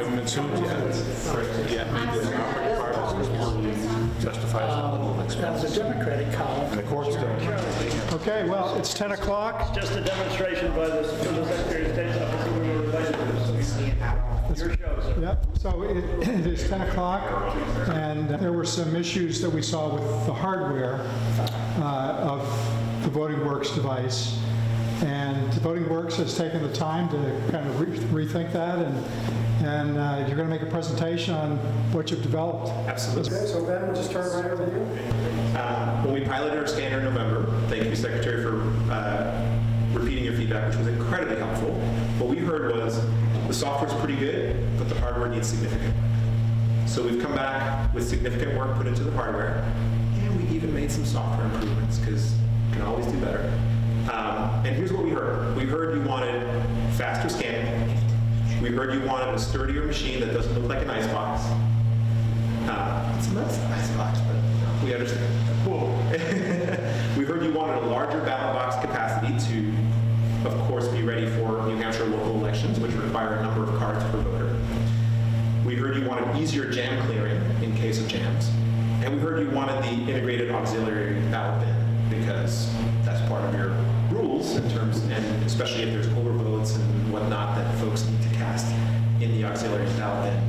haven't been sued yet. Justifies That was a Democratic column. and the court's doing it. Okay, well, it's 10 o'clock. Just a demonstration by the Secretary of State's office that we were invited to this. Your show, sir. Yep, so it is 10 o'clock, and there were some issues that we saw with the hardware of the VotingWorks device. And VotingWorks has taken the time to kind of rethink that, and you're going to make a presentation on what you've developed. Absolutely. Okay, so Ben, we'll just turn it right over to you. When we piloted our scanner in November, thank you, Secretary, for repeating your feedback, which was incredibly helpful. What we heard was the software's pretty good, but the hardware needs significant work. So we've come back with significant work put into the hardware, and we even made some software improvements, because you can always do better. And here's what we heard. We heard you wanted faster scanning. We heard you wanted a sturdier machine that doesn't look like an icebox. It's a nice icebox, but we understand. Cool. We heard you wanted a larger ballot box capacity to, of course, be ready for New Hampshire local elections, which require a number of cards per voter. We heard you wanted easier jam clearing in case of jams. And we heard you wanted the integrated auxiliary ballot bin, because that's part of your rules in terms, and especially if there's overvotes and whatnot that folks need to cast in the auxiliary ballot bin,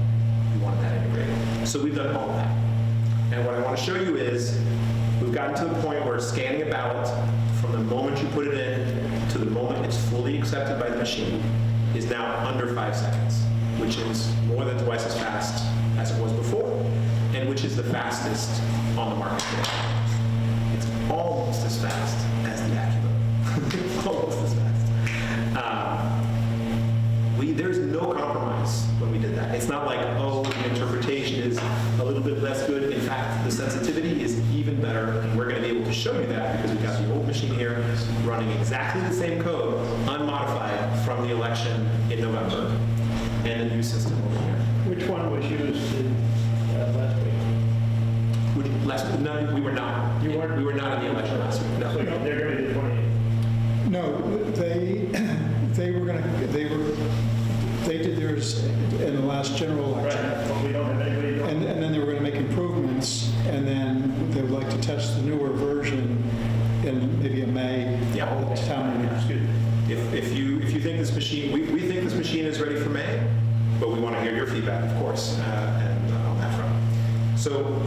we want that integrated. So we've done all of that. And what I want to show you is we've gotten to the point where scanning a ballot from the moment you put it in to the moment it's fully accepted by the machine is now under 5 seconds, which is more than twice as fast as it was before, and which is the fastest on the market today. It's almost as fast as the AccuVote. Almost as fast. There's no compromise when we did that. It's not like, oh, the interpretation is a little bit less good. In fact, the sensitivity is even better, and we're going to be able to show you that because we've got the old machine here running exactly the same code, unmodified from the election in November, and the new system over here. Which one was used last week? No, we were not. You weren't? We were not in the election last week. No. So they're going to be the 28th. No, they did theirs in the last general election. Right, but we don't have anybody doing And then they were going to make improvements, and then they would like to test the newer version in maybe a May town meeting. Excuse me. If you think this machine, we think this machine is ready for May, but we want to hear your feedback, of course, and on that front. So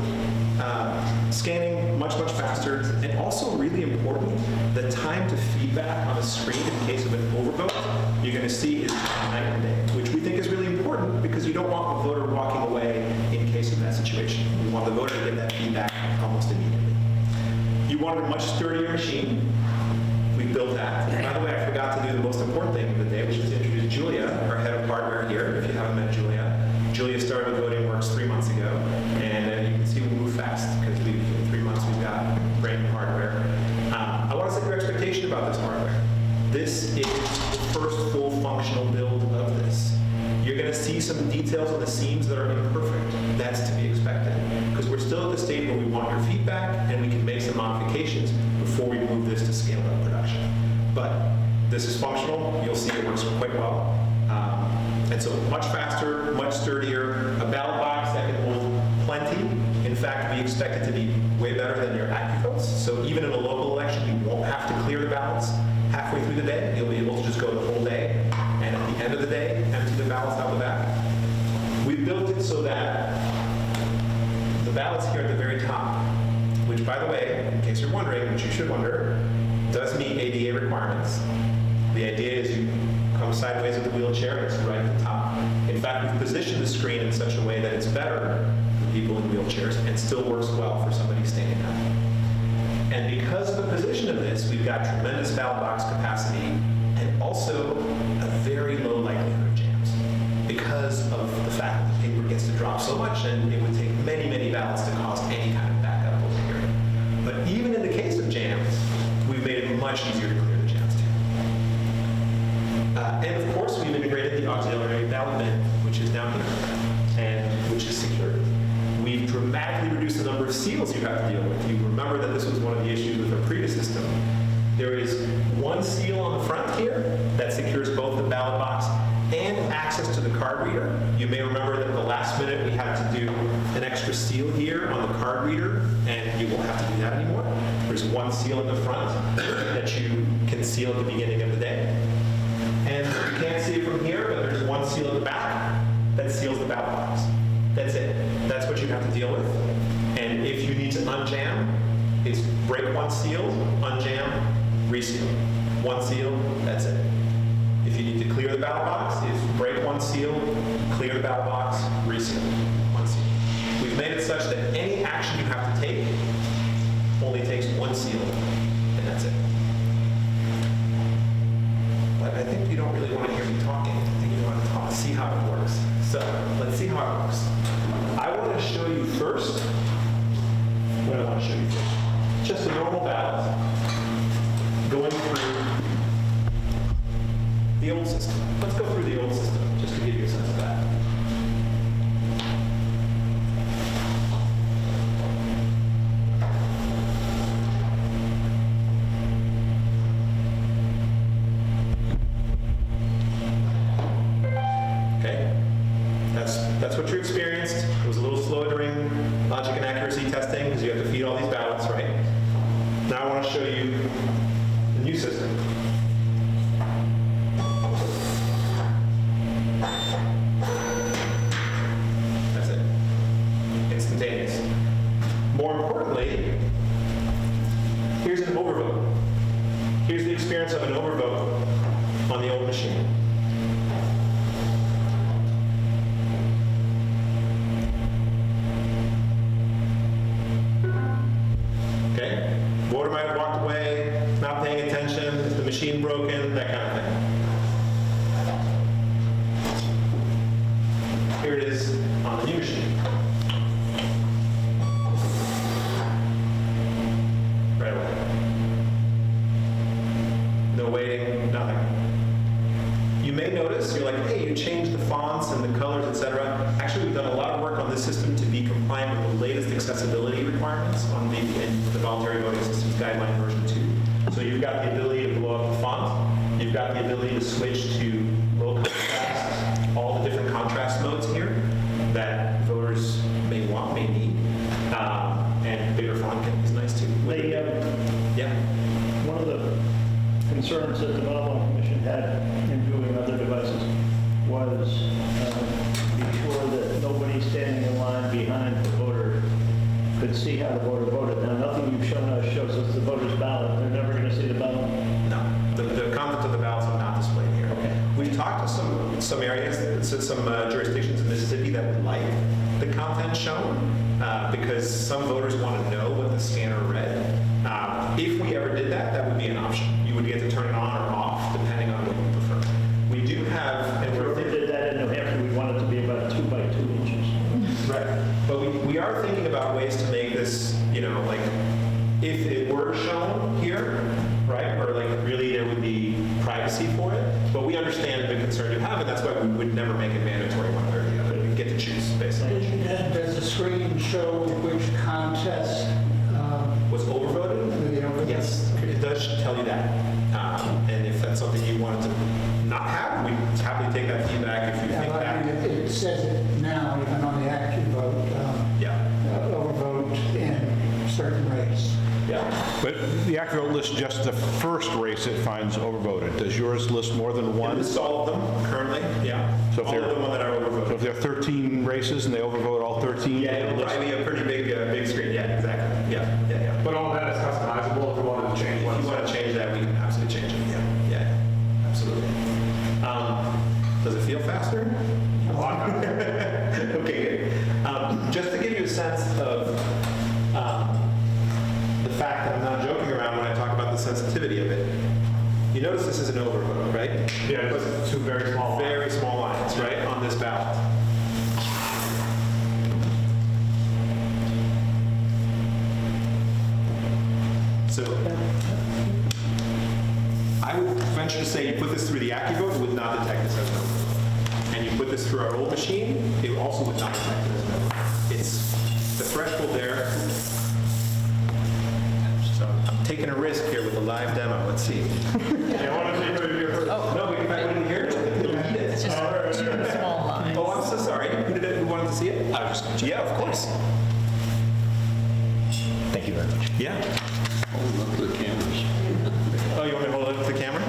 scanning much faster, and also really important, the time to feedback on the screen in case of an overvote, you're going to see is night and day, which we think is really important because you don't want the voter walking away in case of that situation. You want the voter to get that feedback almost immediately. You wanted a much sturdier machine. We built that. And by the way, I forgot to do the most important thing of the day, which is to introduce Julia, our head of hardware here, if you haven't met Julia. Julia started with VotingWorks 3 months ago, and you can see we move fast, because in 3 months we've got brand new hardware. I want to set your expectation about this hardware. This is the first full functional build of this. You're going to see some details on the seams that are imperfect. That's to be expected, because we're still at the stage where we want your feedback, and we can make some modifications before we move this to scaled up production. But this is functional. You'll see it works quite well. And so much faster, much sturdier, a ballot box that can hold plenty. In fact, we expect it to be way better than your AccuVotes. So even in a local election, you won't have to clear the ballots halfway through the day. You'll be able to just go the whole day, and at the end of the day, empty the ballots out the back. We built it so that the ballots here at the very top, which, by the way, in case you're wondering, which you should wonder, does meet ADA requirements. The idea is you come sideways with the wheelchair, it's right at the top. In fact, we've positioned the screen in such a way that it's better for people in wheelchairs and still works well for somebody standing up. And because of the position of this, we've got tremendous ballot box capacity and also a very low likelihood of jams because of the fact that the paper gets to drop so much, and it would take many ballots to cause any kind of backup over here. But even in the case of jams, we've made it much easier to clear the jams too. And of course, we've integrated the auxiliary ballot bin, which is down here, and which is secure. We've dramatically reduced the number of seals you have to deal with. You remember that this was one of the issues with our previous system. There is one seal on the front here that secures both the ballot box and access to the card reader. You may remember that at the last minute we had to do an extra seal here on the card reader, and you won't have to do that anymore. There's one seal in the front that you can seal at the beginning of the day. And you can't see it from here, but there's one seal at the back that seals the ballot box. That's it. That's what you have to deal with. And if you need to unjam, it's break one seal, unjam, reseal. One seal, that's it. If you need to clear the ballot box, it's break one seal, clear the ballot box, reseal. One seal. We've made it such that any action you have to take only takes one seal, and that's it. But I think you don't really want to hear me talking. I think you want to see how it works. So let's see how it works. I want to show you first what I want to show you first. Just a normal ballot going through the old system. Let's go through the old system just to give you a sense of that. Okay, that's what you experienced. It was a little slow during logic and accuracy testing because you have to feed all these ballots, right? Now I want to show you the new system. That's it. Instantaneous. More importantly, here's an overvote. Here's the experience of an overvote on the old machine. Okay? Voter might have walked away, not paying attention, is the machine broken, that kind of thing. Here it is on the new machine. Right away. No waiting, nothing. You may notice, you're like, hey, you changed the fonts and the colors, etc. Actually, we've done a lot of work on this system to be compliant with the latest accessibility requirements on the Voluntary Voting Systems Guideline version 2. So you've got the ability to blow up the font. You've got the ability to switch to low contrast, all the different contrast modes here that voters may want, may need. And bigger font is nice too. Yeah. One of the concerns that the Ballot Law Commission had in viewing other devices was be sure that nobody standing in line behind the voter could see how the voter voted. Now, nothing you've shown us shows us the voter's ballot. They're never going to see the ballot. No, the contents of the ballots are not displayed here. Okay. We've talked to some areas, some jurisdictions in Mississippi that would like the content shown because some voters want to know what the scanner read. If we ever did that, that would be an option. You would get to turn it on or off depending on what you prefer. We do have, and If we did that in New Hampshire, we want it to be about 2 by 2 inches. right. But we are thinking about ways to make this, like if it were shown here, right, or like really there would be privacy for it. But we understand the concern you have, and that's why we would never make it mandatory one way or the other. We get to choose, basically. And does the screen show which contest? Was overvoted? Yes, it does tell you that. And if that's something you wanted to not have, we'd happily take that feedback if you think that. It says it now, even on the active vote, Yeah. overvote in certain race. Yeah. But the active vote lists just the first race it finds overvoted. Does yours list more than It one? lists all of them currently. Yeah. So if all they're- of the ones that are So overvoted. if there are 13 races and they overvote all 13? Yeah, it'll list- probably be a pretty big screen. Yeah, exactly. Yeah. But all that is customizable if you wanted to change If one. you want to change that, we can absolutely change it. Yeah, absolutely. Does it feel faster? Okay, good. Just to give you a sense of the fact that I'm not joking around when I talk about the sensitivity of it, you notice this is an overvote, right? Yeah, it's 2 very small lines. Very small lines, right, on this ballot. So I would venture to say you put this through the AccuVote, it would not detect this as an overvote. And you put this through our old machine, it also would not detect it as an overvote. It's the threshold there. So I'm taking taking a risk here with a live demo. Let's see. Yeah, I want to see who you're first. No, we can find one in here. It'll need it. It's just two small lines. Oh, I'm so sorry. Who wanted to see it? I was just Yeah, of course. Thank you very much. Yeah. Look at the cameras. Oh, you want me to hold it up to the camera?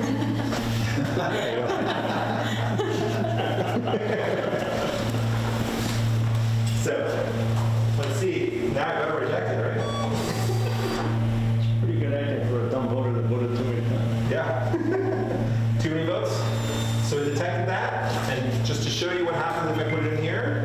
So, let's see. Now I got to reject it, right? Pretty good acting for a dumb voter that voted too many times. Yeah. Too many votes. So we detected that, and just to show you what happens if I put it in here.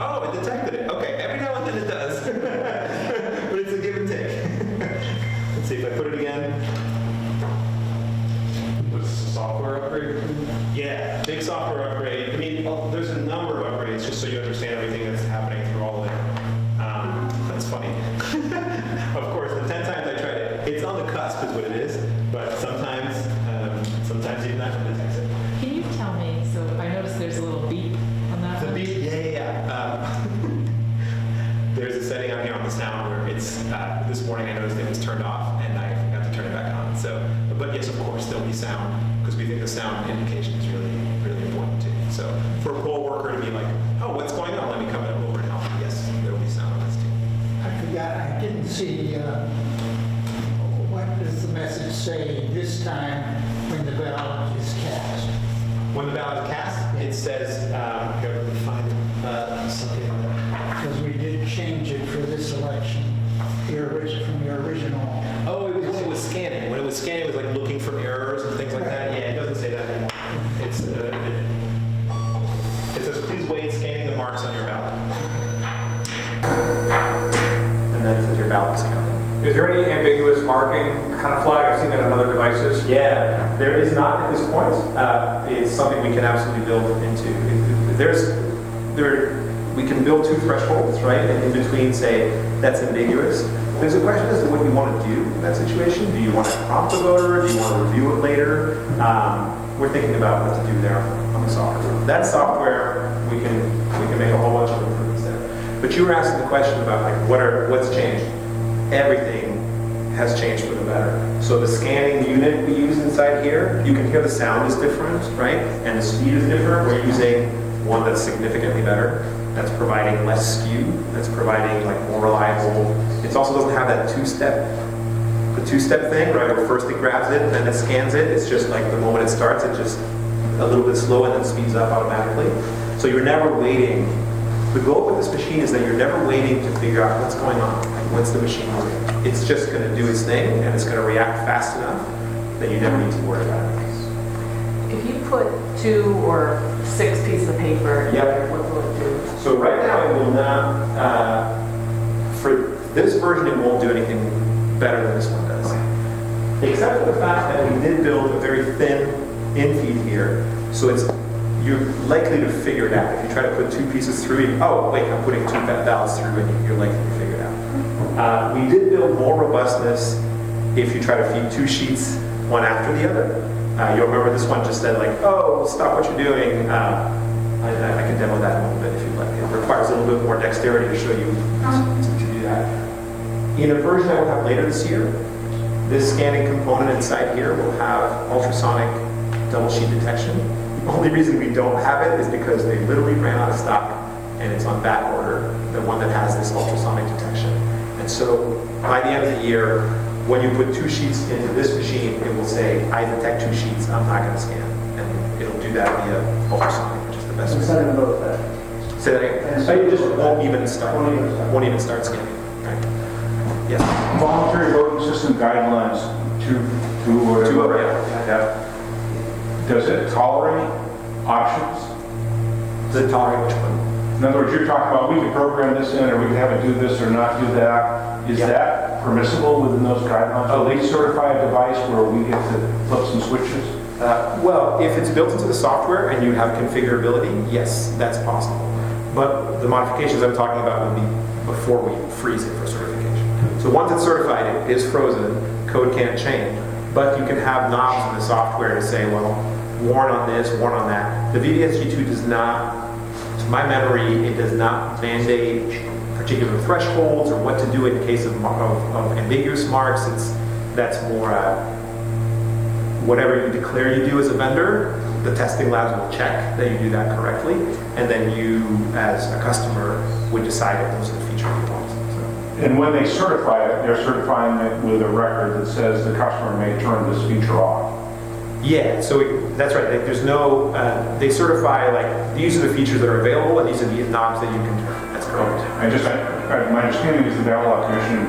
Oh, it detected it. Okay, every now and then it does. But it's a give and take. Let's see if I put it again. Was this a software upgrade? Yeah, big software upgrade. I mean, there's a number of upgrades, just so you understand everything that's happening through all of it. That's funny. Of course, the 10 times I tried it, it's on the cusp is what it is, but sometimes even that one detects it. Can you tell me, so I noticed there's a little beep on that The one? beep, yeah. There's a setting on here on the sound where it's, this morning I noticed it was turned off and I forgot to turn it back on. So, but yes, of course, there'll be sound because we think the sound indication is really, really important too. So for a poll worker to be like, oh, what's going on? Let me come over and help. Yes, there'll be sound on this too. I forgot, I didn't see, what does the message say this time when the ballot is cast? When the ballot is cast, it says, here, let me find something. Because we did change it for this election, from your original. Oh, it was when it was scanning. When it was scanning, it was like looking for errors and things like that. Yeah, it doesn't say that anymore. It's, it says, please wait, scanning the marks on your ballot. And then it says your ballot is counted. Is there any ambiguous marking kind of flag? I've seen that on other devices. Yeah, there is not at this point. It's something we can absolutely build into. We can build two thresholds, right? And in between say, that's ambiguous. There's a question as to what you want to do in that situation. Do you want to prompt the voter? Do you want to review it later? We're thinking about what to do there on the software. That software, we can make a whole bunch of improvements there. But you were asking the question about like what's changed. Everything has changed for the better. So the scanning unit we use inside here, you can hear the sound is different, right? And the speed is different. We're using one that's significantly better. That's providing less skew. That's providing like more reliable. It also doesn't have that the two-step thing, right? Where first it grabs it and then it scans it. It's just like the moment it starts, it just a little bit slow and then speeds up automatically. So you're never waiting. The goal with this machine is that you're never waiting to figure out what's going on. Like, what's the machine doing? It's just going to do its thing and it's going to react fast enough that you never need to worry about it. If you put 2 or 6 pieces of paper, Yep. what will it do? So right now it will not, for this version it won't do anything better than this one does. Except for the fact that we did build a very thin infeed here, so you're likely to figure it out. If you try to put 2 pieces through, oh wait, I'm putting 2 ballots through and you're likely to figure it out. We did build more robustness if you try to feed 2 sheets, one after the other. You'll remember this one just said like, oh, stop what you're doing. I can demo that a little bit if you'd like. It requires a little bit more dexterity to show you to do that. In a version I will have later this year, this scanning component inside here will have ultrasonic double sheet detection. The only reason we don't have it is because they literally ran out of stock and it's on back order, the one that has this ultrasonic detection. And so by the end of the year, when you put 2 sheets into this machine, it will say, I detect 2 sheets, I'm not going to scan. And it'll do that via ultrasonic, which is the best way. It's not even know that. Say that again. So you just won't even start. Won't even start scanning. Right? Yes. Voluntary voting system guidelines, 2 or whatever. 2, yeah. Yeah. Does it tolerate options? Does it tolerate which one? In other words, you're talking about we can program this in, or we can have it do this or not do that. Is that permissible within those guidelines? Oh. Will they certify a device where we get to flip some switches? Well, if it's built into the software and you have configurability, yes, that's possible. But the modifications I'm talking about will be before we freeze it for certification. So once it's certified, it is frozen, code can't change. But you can have knobs in the software to say, well, warn on this, warn on that. The VDSG2 does not to my memory, it does not mandate particular thresholds or what to do in case of ambiguous marks. That's more whatever you declare you do as a vendor, the testing labs will check that you do that correctly, and then you, as a customer, would decide if those are the features you want. So. And when they certify it, they're certifying it with a record that says the customer may turn this feature off. Yeah, so that's right. Like, there's no, they certify like these are the features that are available and these are the knobs that you can turn. That's correct. My understanding is the Ballot Law Commission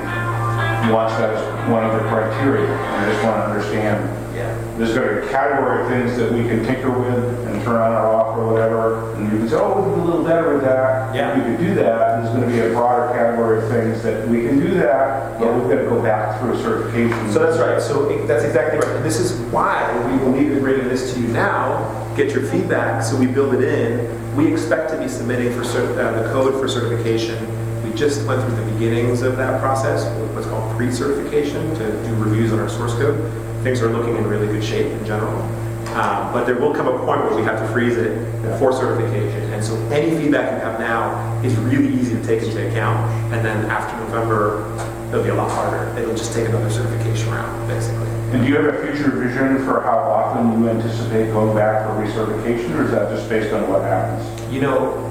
wants that as one of the criteria. I just want to understand. Yeah. There's going to be a category of things that we can tinker with and turn on or off or whatever. And you can say, oh, we can do a little better with that. Yeah. You can do that. There's going to be a broader category of things that we can do that, but we've got to go back through certification. So that's right. So that's exactly right. And this is why we will need to bring this to you now, get your feedback, so we build it in. We expect to be submitting for the code for certification. We just went through the beginnings of that process, what's called pre-certification, to do reviews on our source code. Things are looking in really good shape in general. But there will come a point where we have to freeze it for certification. And so any feedback you have now is really easy to take into account. And then after November, it'll be a lot harder. It'll just take another certification round, basically. And do you have a future vision for how often you anticipate going back for recertification, or is that just based on what happens? You know,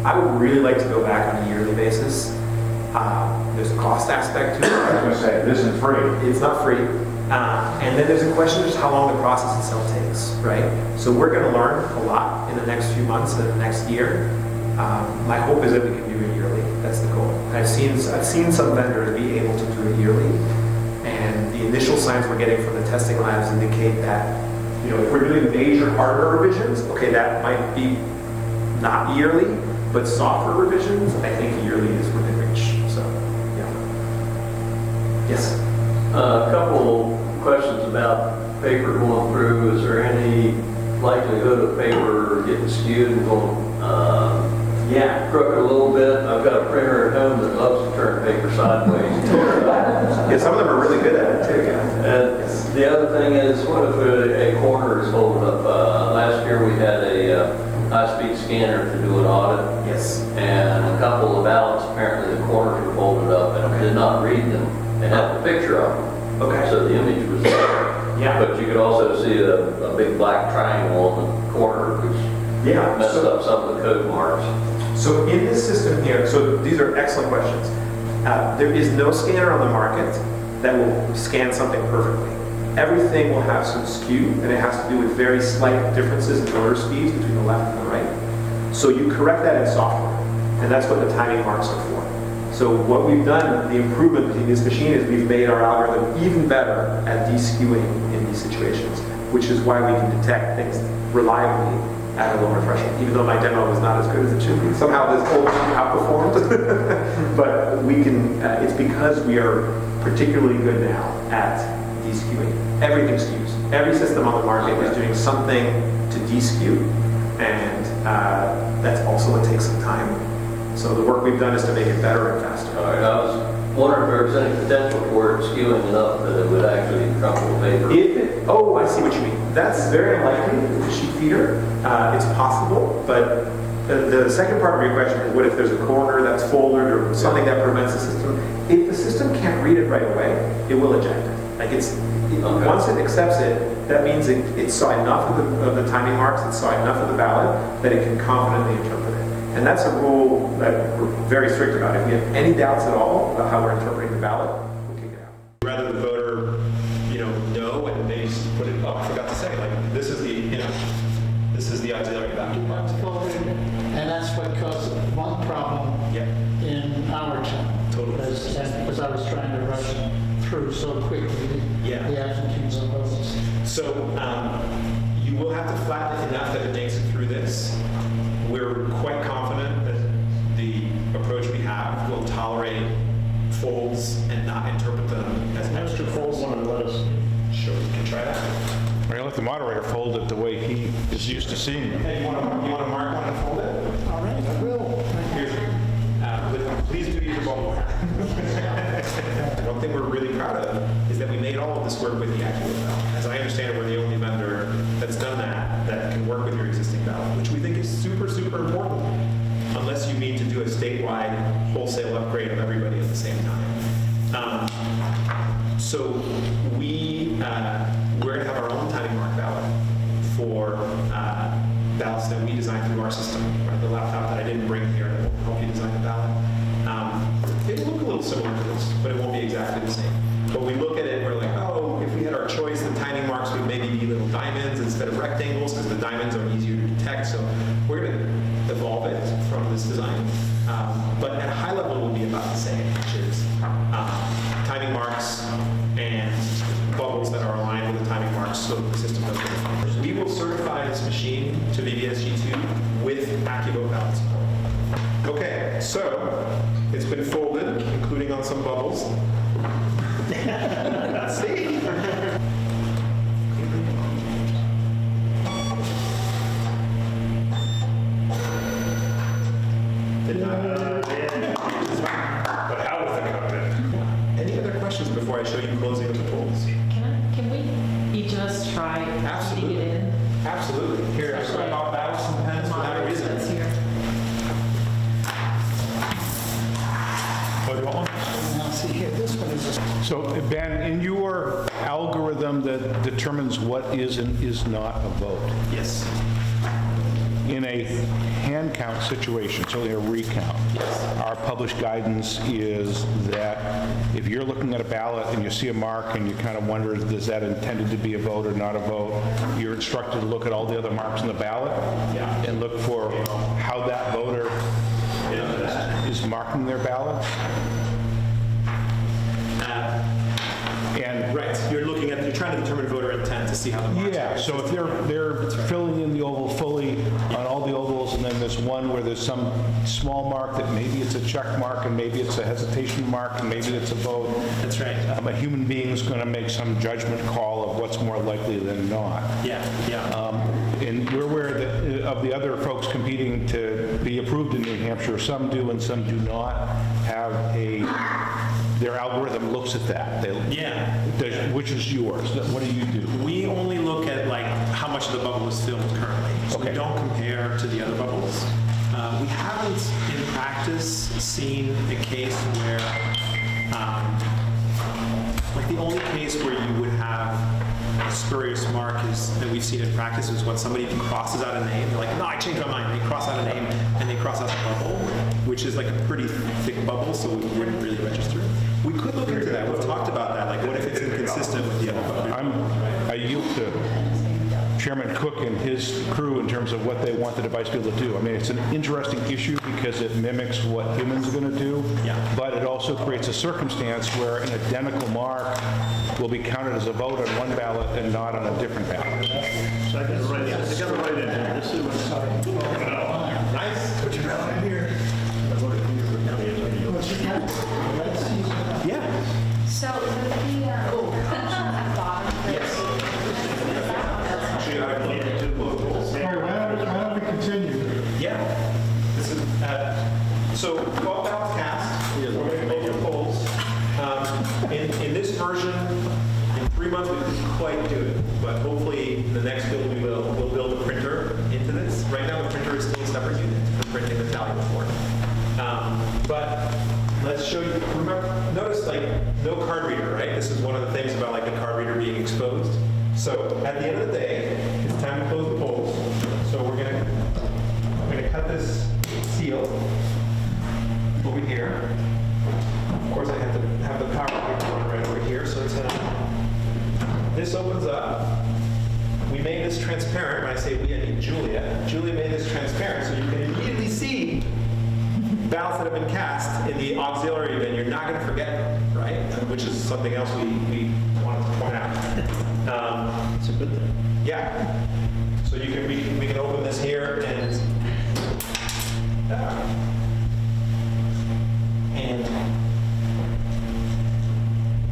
I would really like to go back on a yearly basis. There's a cost aspect to it. I was going to say, this isn't free. It's not free. And then there's a question of just how long the process itself takes, right? So we're going to learn a lot in the next few months and the next year. My hope is that we can do it yearly. That's the goal. I've seen some vendors be able to do it yearly, and the initial signs we're getting from the testing labs indicate that, you know, if we're doing major hardware revisions, okay, that might be not yearly, but software revisions, I think yearly is within reach. So, yeah. Yes. A couple questions about paper going through. Is there any likelihood of paper getting skewed and going crooked a little bit? I've got a printer at home that loves to turn paper sideways. Yeah, some of them are really good at it too. And the other thing is, what if a corner is holding up? Last year we had a high-speed scanner to do an audit. Yes. And a couple of ballots, apparently the corners were folded up and I did not read them. They had the picture of them. Okay. So the image was there. Yeah. But you could also see a big black triangle in the corner, which Yeah. messed up some of the code marks. So in this system here, so these are excellent questions. There is no scanner on the market that will scan something perfectly. Everything will have some skew, and it has to do with very slight differences in motor speeds between the left and the right. So you correct that in software, and that's what the timing marks are for. So what we've done, the improvement in this machine, is we've made our algorithm even better at de-skewing in these situations, which is why we can detect things reliably at a lower threshold. Even though my demo was not as good as it should be, somehow this whole thing outperformed. But we can, it's because we are particularly good now at de-skewing. Everything skews. Every system on the market is doing something to de-skew, and that's also what takes some time. So the work we've done is to make it better and faster. All right, I was wondering if there was any potential for it skewing enough that it would actually crumple the paper. Oh, I see what you mean. That's very unlikely with the sheet feeder. It's possible, but the second part of your question is, what if there's a corner that's folded or something that prevents the system? If the system can't read it right away, it will eject it. Like once it accepts it, that means it saw enough of the timing marks, it saw enough of the ballot that it can confidently interpret it. And that's a rule that we're very strict about. If we have any doubts at all about how we're interpreting the ballot, we'll kick it out. Rather the voter, know, and they put it, I forgot to say, like, this is the auxiliary ballot. And that's what caused one problem in our town. Totally. Because I was trying to rush through so quickly the absentees of votes. So you will have to flatten it enough that it makes it through this. We're quite confident that the approach we have will tolerate folds and not interpret them as extra folds. One of those. Sure, we can try that. We're going to let the moderator fold it the way he is used to seeing them. Hey, you want to mark one and fold it? All right, I will. Please do use a bubble wrap. One thing we're really proud of is that we made all of this work with the actual ballot. As I understand it, we're the only vendor that's done that can work with your existing ballot, which we think is super, super important. statewide wholesale upgrade of everybody at the same time. So we're going to have our own timing mark ballot for ballots that we designed through our system. Right? The laptop that I didn't bring here that will help you design the ballot. It'll look a little similar to this, but it won't be exactly the same. But we look at it, we're like, oh, if we had our choice, the timing marks would maybe be little diamonds instead of rectangles, because the diamonds are easier to detect. So we're going to evolve it from this design. But at a high level, it will be about the same, which is timing marks and bubbles that are aligned with the timing marks so that the system doesn't get. We will certify this machine to VBSG2 with AccuVote ballot support. Okay, so it's been folded, including on some bubbles. Let's see. But how was the content? Any other questions before I show you closing of the polls? Can we, each of us try to get in? Absolutely. Here, I brought ballots and pens for that reason. That's here. Oh, do you want one? Now, see here, this one is, So Ben, in your algorithm that determines what is and is not a vote, Yes. in a hand count situation, so in a recount, our published guidance is that if you're looking at a ballot and you see a mark and you kind of wonder, is that intended to be a vote or not a vote, you're instructed to look at all the other marks in the ballot and look for how that voter is marking their ballot. And Right. You're trying to determine voter intent to see how the marks yeah, are. so if they're filling in the oval fully on all the ovals, and then there's one where there's some small mark that maybe it's a check mark, and maybe it's a hesitation mark, and maybe it's a vote. That's right. A human being's going to make some judgment call of what's more likely than not. Yeah. And we're aware of the other folks competing to be approved in New Hampshire. Some do and some do not have their algorithm looks at that. Which is yours? What do you do? We only look at like how much of the bubble is filled currently. So Okay. we don't compare to the other bubbles. We haven't in practice seen a case where, like the only case where you would have a spurious mark that we've seen in practice is when somebody crosses out a name. They're like, no, I changed my mind. They cross out a name and they cross out the bubble, which is like a pretty thick bubble, so we wouldn't really register. We could look into that. We've talked about that. Like, what if it's inconsistent with the other bubble? I yield to Chairman Cook and his crew in terms of what they want the device to be able to do. I mean, it's an interesting issue because it mimics what humans are going to do, but it also creates a circumstance where an identical mark will be counted as a vote on one ballot and not on a different ballot. So I got to write in here. This is what's Nice. Put your ballot in here. Yeah. So the bottom. Yes. All right, why don't we continue? Yeah. This is, so 12 ballots cast. We're going to make your polls. In this version, in 3 months, we couldn't quite do it, but hopefully the next build we will. We'll build a printer into this. Right now, the printer is still a separate unit for printing the tally report. But let's show you, remember, notice like no card reader, right? This is one of the things about like the card reader being exposed. So at the end of the day, it's time to close the polls. So I'm gonna cut this seal over here. Of course, I have to have the power one right over here, so it's this opens up. We made this transparent. When I say we, I mean Julia. Julia made this transparent, so you can immediately see ballots that have been cast in the auxiliary bin. You're not going to forget them, right? Which is something else we wanted to point out. It's a good thing. Yeah. So we can open this here and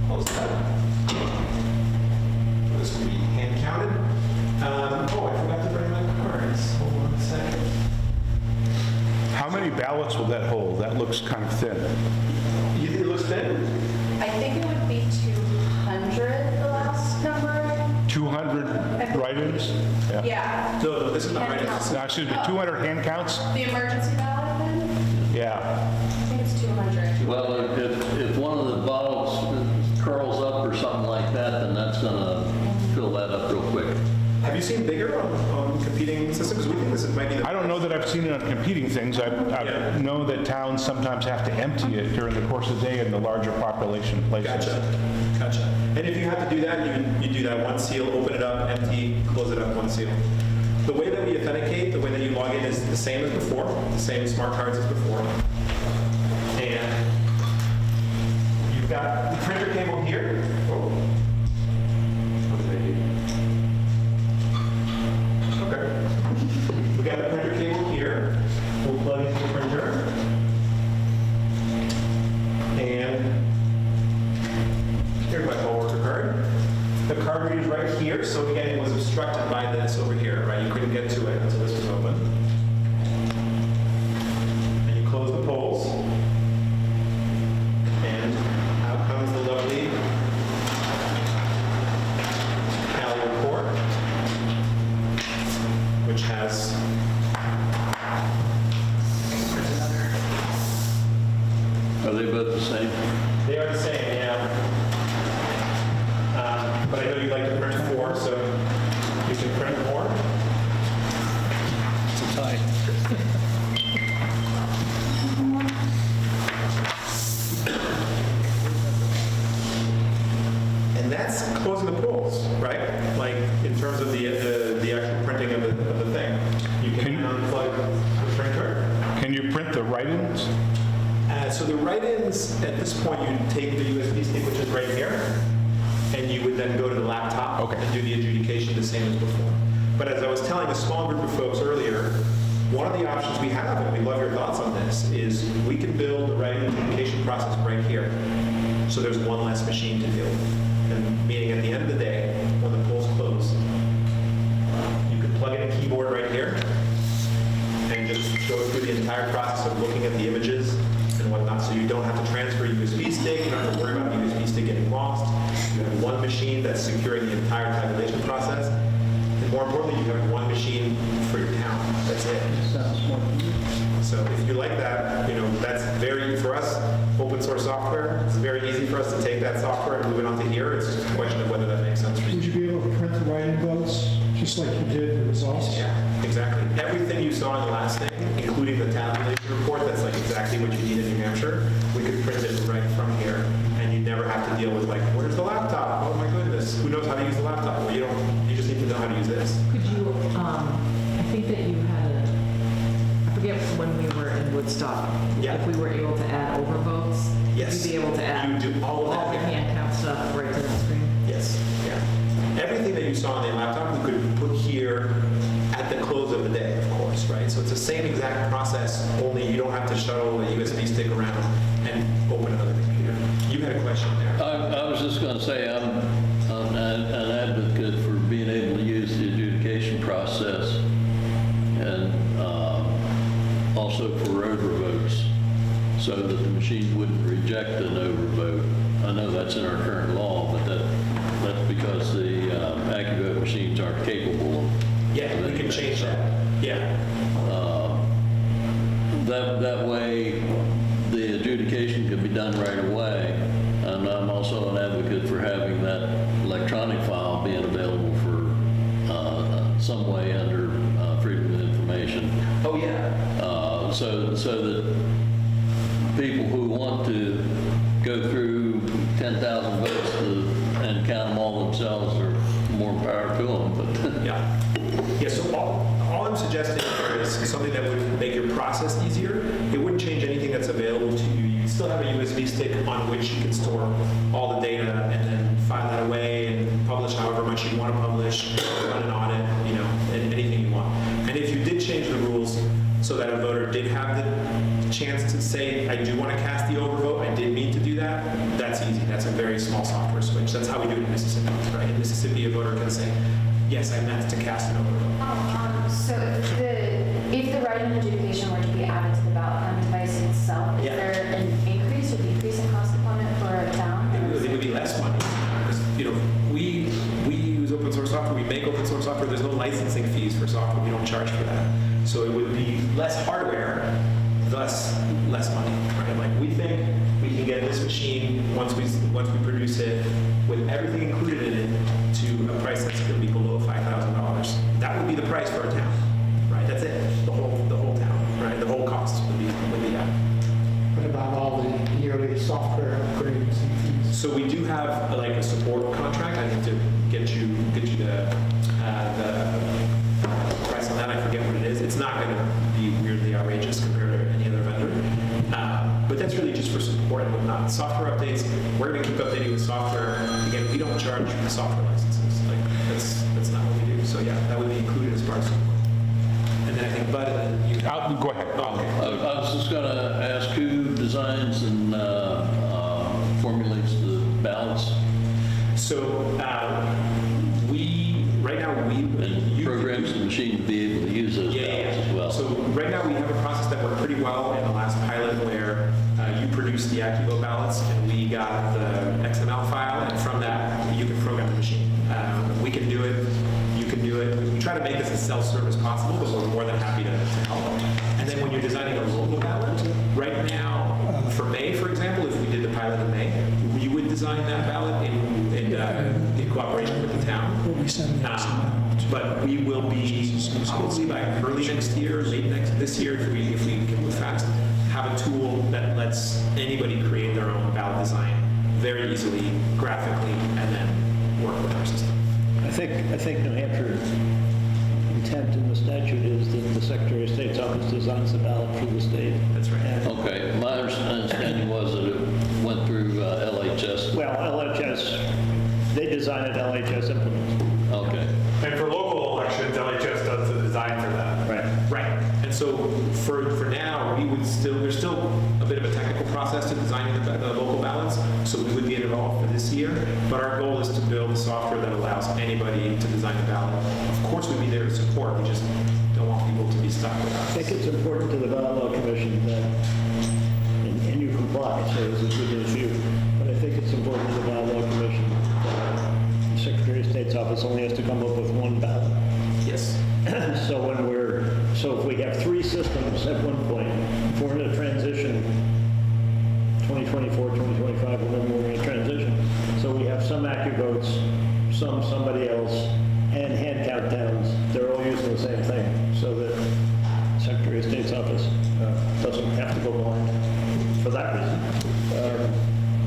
close that. This will be hand counted. Oh, I forgot to bring my cards. Hold on a second. How many ballots will that hold? That looks kind of thin. You think it looks thin? I think it would be 200, the last number. 200 write-ins? Yeah. No, this is not right. Hand count. No, excuse me, 200 hand counts? The emergency ballot then? Yeah, Yeah. I think it's 200. Well, if one of the ballots curls up or something like that, then that's gonna fill that up real quick. Have you seen bigger on competing systems? Because we think this might be the... I don't know that I've seen it on competing things. I know that towns sometimes have to empty it during the course of the day in the larger population places. Gotcha. And if you have to do that, you do that one seal, open it up, empty, close it up, one seal. The way that we authenticate, the way that you log in is the same as before, the same smart cards as before. And you've got the printer cable here. Okay. We got the printer cable here. We'll plug into the printer. And here's my poll worker card. The card reader's right here, so again, it was obstructed by this over here, right? You couldn't get to it until this was open. And you close the polls. And out comes the lovely tally report, which has Are they both the same? They are the same, yeah. But I know you like to print 4, so you can print 4. It's a tie. And that's closing the polls, right? Like in terms of the actual printing of the thing. You can unplug the printer. Can you print the write-ins? So the write-ins, at this point, you take the USB stick, which is right here, and you would then go to the laptop and do the adjudication the same as before. But as I was telling a small group of folks earlier, one of the options we have, and we love your thoughts on this, is we can build the write-in adjudication process right here. So there's one less machine to deal with. And meaning at the end of the day, when the polls close, you can plug in a keyboard right here and just go through the entire process of looking at the images and whatnot, so you don't have to transfer a USB stick, you don't have to worry about the USB stick getting lost. You have one machine that's securing the entire tabulation process, and more importantly, you have one machine for your town. That's it. So if you like that, that's very, for us, open source software, it's very easy for us to take that software and move it onto here. It's just a question of whether that makes sense for Would you. you be able to print the write-in votes, just like you did the results? Yeah, exactly. Everything you saw in the last thing, including the tabulation report, that's like exactly what you need in New Hampshire, we could print it right from here, and you never have to deal with like, where's the laptop? Oh my goodness, who knows how to use the laptop? Well, you just need to know how to use this. Could you, I think that you had I forget when we were in Woodstock, Yeah. if we were able to add overvotes, Yes. you'd be able to add You would do all of that the here. hand count stuff right to the screen. Yes, yeah. Everything that you saw on the laptop, we could put here at the close of the day, of course, right? So it's the same exact process, only you don't have to shuttle a USB stick around and open another computer. You had a question there. I was just going to say, I'm an advocate for being able to use the adjudication process and also for overvotes, so that the machine wouldn't reject an overvote. I know that's in our current law, but that's because the AccuVote machines aren't capable of. Yeah, we can change that. Yeah. That way, the adjudication can be done right away. And I'm also an advocate for having that electronic file being available for some way under Freedom of Information. Oh, yeah. So that people who want to go through 10,000 votes and count them all themselves are more power to them. But Yeah. Yeah, so all I'm suggesting here is something that would make your process easier. It wouldn't change anything that's available to you. You still have a USB stick on which you can store all the data and then file that away and publish however much you want to publish, run an audit, and anything you want. And if you did change the rules so that a voter did have the chance to say, I do want to cast the overvote, I did mean to do that, that's easy. That's a very small software switch. That's how we do it in Mississippi, right? In Mississippi, a voter can say, yes, I meant to cast an overvote. So if the write-in adjudication were to be added to the ballot count device itself, is Yeah. there an increase or decrease in cost component for a town? It would be less money, because, we use open source software, we make open source software, there's no licensing fees for software, we don't charge for that. So it would be less hardware thus less money, right? Like, we think we can get this machine, once we produce it, with everything included in it, to a price that's going to be below $5,000. That would be the price for a town, right? That's it, the whole town, right? The whole cost would be that. What about all the yearly software upgrades and things? So we do have like a support contract. I need to get you the price on that. I forget what it is. It's not going to be weirdly outrageous compared to any other vendor. But that's really just for support and whatnot. Software updates, we're going to keep updating the software. Again, we don't charge for software licenses. Like, that's not what we do. So yeah, that would be included as part of support. And then I think Bud, you Go ahead. I was just going to ask who designs and formulates the ballots So right now and programs the machine to be able to use those ballots as well. So right now we have a process that worked pretty well in the last pilot where you produced the AccuVote ballots and we got the XML file, and from that you can program the machine. We can do it. You can do it. We try to make this as self-serve as possible, but we're more than happy to help. And then when you're designing a local ballot, right now, for May, for example, if we did the pilot in May, you would design that ballot in cooperation with the town. But we will be probably by early next year, this year, if we can move fast, have a tool that lets anybody create their own ballot design very easily, graphically, and then work with our system. I think New Hampshire intent in the statute is that the Secretary of State's office designs the ballot for the state. That's right. Okay, my understanding was that it went through LHS. Well, LHS, they design it, LHS implements. Okay. And for local elections, LHS does the design for that. Right. And so for now, there's still a bit of a technical process to designing the local ballots, so we would get involved for this year. But our goal is to build a software that allows anybody to design a ballot. Of course, we'd be there to support. We just don't want people to be stuck with I us. think it's important to the Ballot Law Commission that, and you comply, so it's a good issue, but I think it's important to the Ballot Law Commission that the Secretary of State's office only has to come up with one ballot. Yes. So if we have three systems at one point, if we're in a transition, 2024, 2025, whenever we're in a transition, so we have some AccuVotes, somebody else, and hand count towns, they're all using the same thing, so that Secretary of State's office doesn't have to go blind for that reason,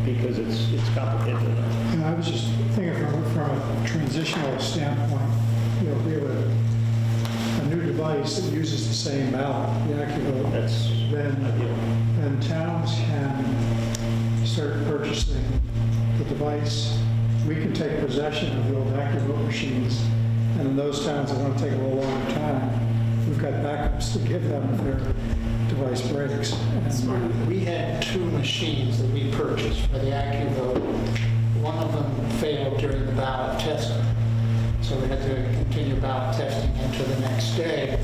because it's complicated enough. And I was just thinking from a transitional standpoint, we have a new device that uses the same ballot, the AccuVote. That's Then towns can start purchasing the device. We can take possession of the old AccuVote machines, and in those towns that want to take a little longer time, we've got backups to give them if their device breaks. And We had two machines that we purchased for the AccuVote. One of them failed during the ballot testing, so we had to continue ballot testing into the next day,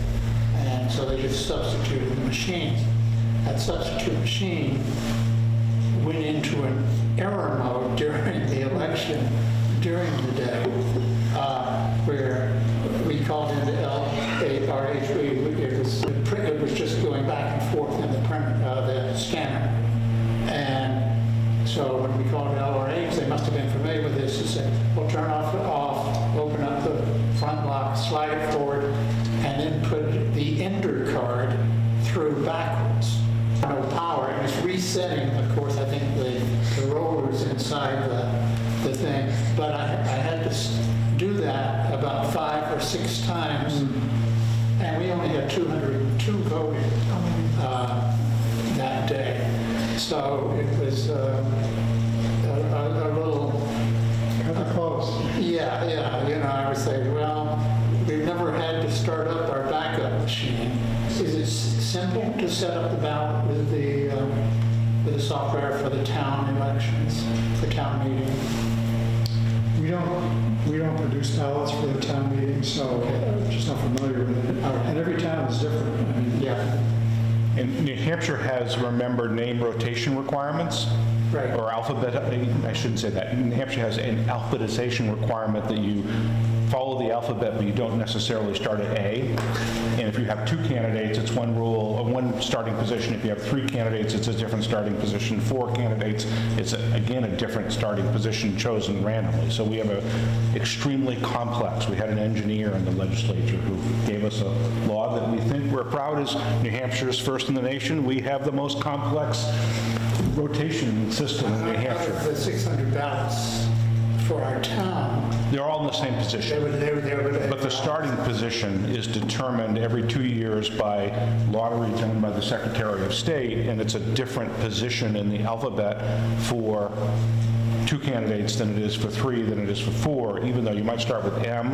and so they just substituted the machines. That substitute machine went into an error mode during the election, during the day, where we called into RH, it was just going back and forth in the scanner. And so when we called LRH, they must have been familiar with this. They said, well, turn off, open up the front lock, slide it forward, and then put the ender card through backwards. No power, and it's resetting, of course, I think the rollers inside the thing. But I had to do that about 5 or 6 times, and we only had 202 voting that day. So it was a little... Kind of close. Yeah, I would say, well, we've never had to start up our backup machine. Is it simple to set up the ballot with the software for the town elections, for town meeting? We don't produce ballots for the town meeting, so I'm just not familiar with it. And every town is different. I mean, Yeah, And New Hampshire has, remember, name rotation requirements? Right. Or alphabet, I shouldn't say that. New Hampshire has an alphabetization requirement that you follow the alphabet, but you don't necessarily start at A. And if you have 2 candidates, it's one rule, one starting position. If you have 3 candidates, it's a different starting position. 4 candidates, it's again a different starting position chosen randomly. So we have a extremely complex. We had an engineer in the legislature who gave us a law that we think we're proud is New Hampshire's first in the nation. We have the most complex rotation system in New Hampshire. The 600 ballots for our town, They're all in the same position. But the starting position is determined every 2 years by lottery done by the Secretary of State, and it's a different position in the alphabet for 2 candidates than it is for 3, than it is for 4, even though you might start with M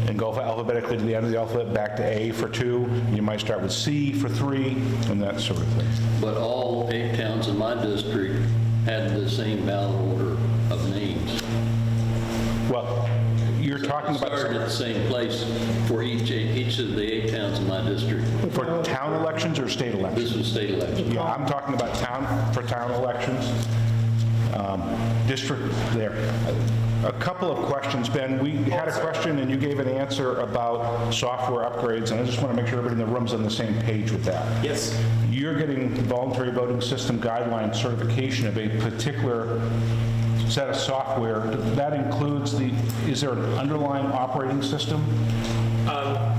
and go alphabetically to the end of the alphabet, back to A for 2, you might start with C for 3, and that sort of thing. But all 8 towns in my district had the same ballot order of names. Well, you're talking about... Started at the same place for each of the 8 towns in my district. For town elections or state elections? This was state elections. Yeah, I'm talking about for town elections. District there. A couple of questions, Ben. We had a question and you gave an answer about software upgrades, and I just want to make sure everybody in the room's on the same page with that. Yes. You're getting voluntary voting system guideline certification of a particular set of software. That includes is there an underlying operating system?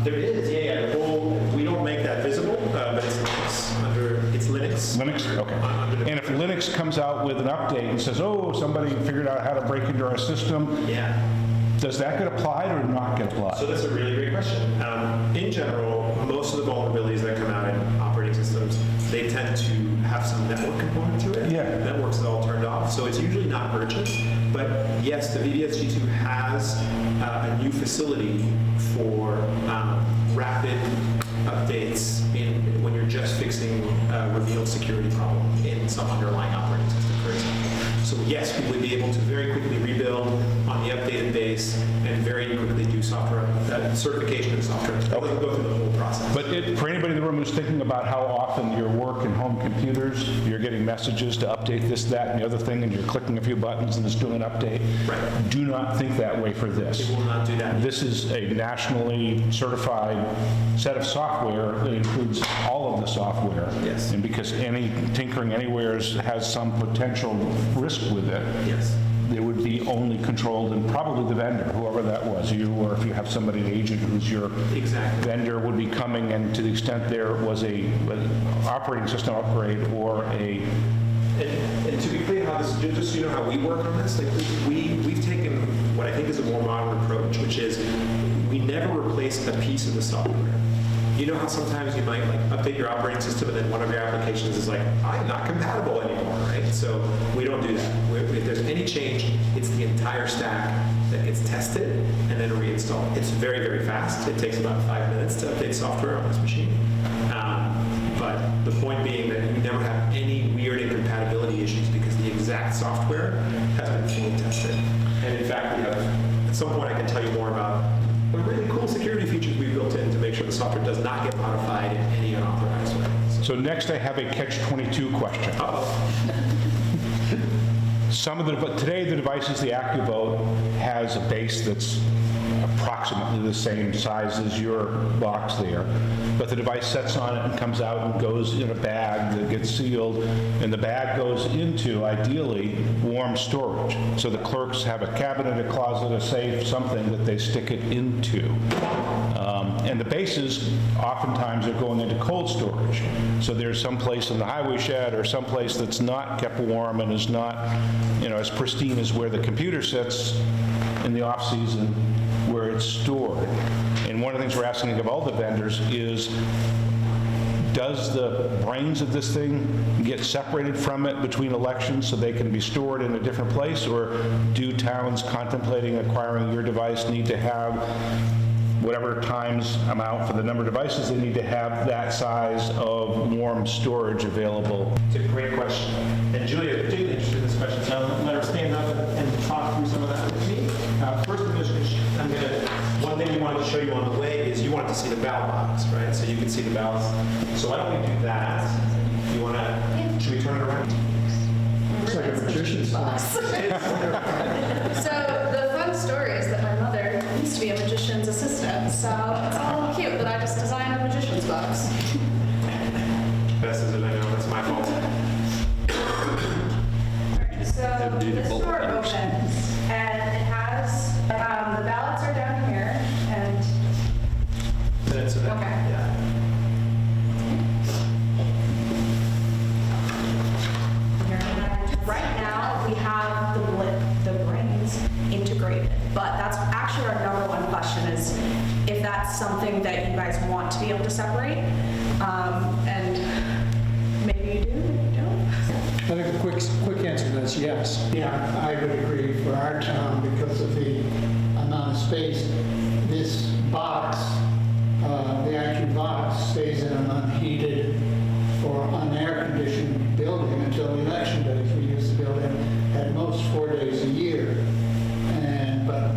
There is, yeah. The whole, we don't make that visible, but it's Linux. Linux? Okay. And if Linux comes out with an update and says, oh, somebody figured out how to break into our system, Yeah. does that get applied or not get applied? So that's a really great question. In general, most of the vulnerabilities that come out in operating systems, they tend to have some network component to it. Yeah. Networks are all turned off, so it's usually not urgent. But yes, the VBSG2 has a new facility for rapid updates when you're just fixing a revealed security problem in some underlying operating system, for example. So yes, we would be able to very quickly rebuild on the updated base and very quickly do software certification of software. It doesn't go through the whole process. But for anybody in the room who's thinking about how often your work and home computers, you're getting messages to update this, that, and the other thing, and you're clicking a few buttons and it's doing an update, Right. do not think that way for this. It will not do that. This is a nationally certified set of software that includes all of the software. Yes. And because any tinkering anywhere has some potential risk with it, Yes. they would be only controlled, and probably the vendor, whoever that was, you, or if you have somebody, an agent who's your Exactly. vendor, would be coming, and to the extent there was an operating system upgrade or a... And to be clear how this, just so you know how we work on this, like we've taken what I think is a more modern approach, which is we never replace a piece of the software. You know how sometimes you might like update your operating system and then one of your applications is like, I'm not compatible anymore, right? So we don't do that. If there's any change, it's the entire stack that gets tested and then reinstalled. It's very, very fast. It takes about 5 minutes to update software on this machine. But the point being that you never have any weird incompatibility issues because the exact software has been fully tested. And in fact, we have, at some point I can tell you more about the really cool security features we built in to make sure the software does not get modified in any unauthorized way. So next I have a catch-22 question. Today the devices, the AccuVote, has a base that's approximately the same size as your box there, but the device sets on it and comes out and goes in a bag that gets sealed, and the bag goes into, ideally, warm storage. So the clerks have a cabinet, a closet, a safe, something that they stick it into. And the bases oftentimes are going into cold storage. So there's some place in the highway shed or some place that's not kept warm and is not, as pristine as where the computer sits in the off-season where it's stored. And one of the things we're asking of all the vendors is, does the brains of this thing get separated from it between elections so they can be stored in a different place? Or do towns contemplating acquiring your device need to have whatever times amount for the number of devices they need to have that size of warm storage available? It's a great question. And Julia is particularly interested in this question, so I'll let her stand up and talk through some of that with me. First, one thing we wanted to show you on the way is you wanted to see the ballot box, right? So you can see the ballots. So why don't we do that? You want to, should we turn it around? It's like a magician's box. So the fun story is that my mother used to be a magician's assistant, so it's a little cute that I just designed a magician's box. Best as it I know, that's my fault. So this door opens, and it has, the ballots are down here, and, That's it. okay. Yeah. And right now, we have the brains integrated, but that's actually our number one question is if that's something that you guys want to be able to separate, and maybe you do, maybe you don't. I think the quick answer to that is yes. Yeah, I would agree for our town because of the amount of space. This box, the actual box stays in an unheated or unair-conditioned building until election days. We use the building at most 4 days a year. But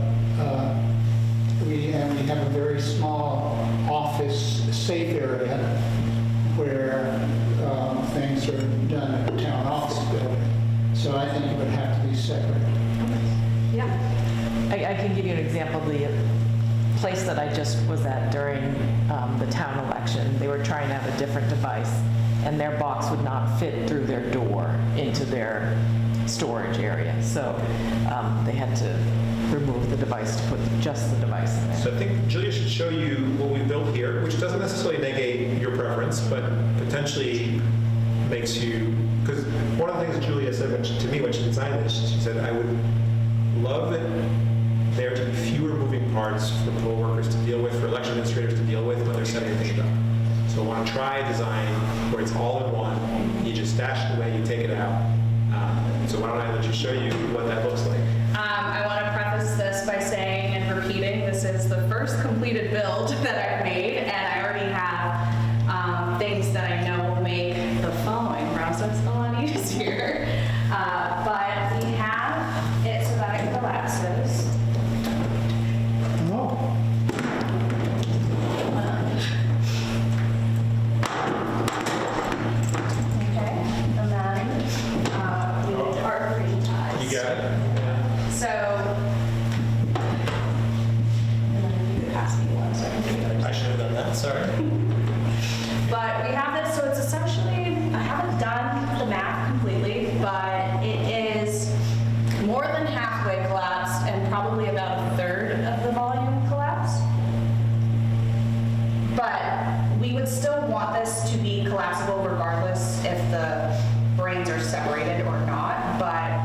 we have a very small office safe area where things are done at the town office building. So I think it would have to be separate. Yeah. I can give you an example. The place that I just was at during the town election, they were trying to have a different device, and their box would not fit through their door into their storage area. So they had to remove the device to put just the device in there. So I think Julia should show you what we built here, which doesn't necessarily negate your preference, but potentially makes you, because one of the things Julia said to me when she designed this, she said, I would love it there to be fewer moving parts for poll workers to deal with, for election administrators to deal with when they're setting things up. So I want to try a design where it's all in one, you just stash it away, you take it out. So why don't I let you show you what that looks like. I want to preface this by saying and repeating, this is the first completed build that I've made, and I already have things that I know will make the following process a lot easier. But we have it so that it collapses. Oh, Okay, and then we did our green ties. You got it? So, and then you could pass me one so I can do the other side. I should have done that, sorry. But we have this, so it's essentially, I haven't done the math completely, but it is more than halfway collapsed and probably about a third of the volume collapsed. But we would still want this to be collapsible regardless if the brains are separated or not, but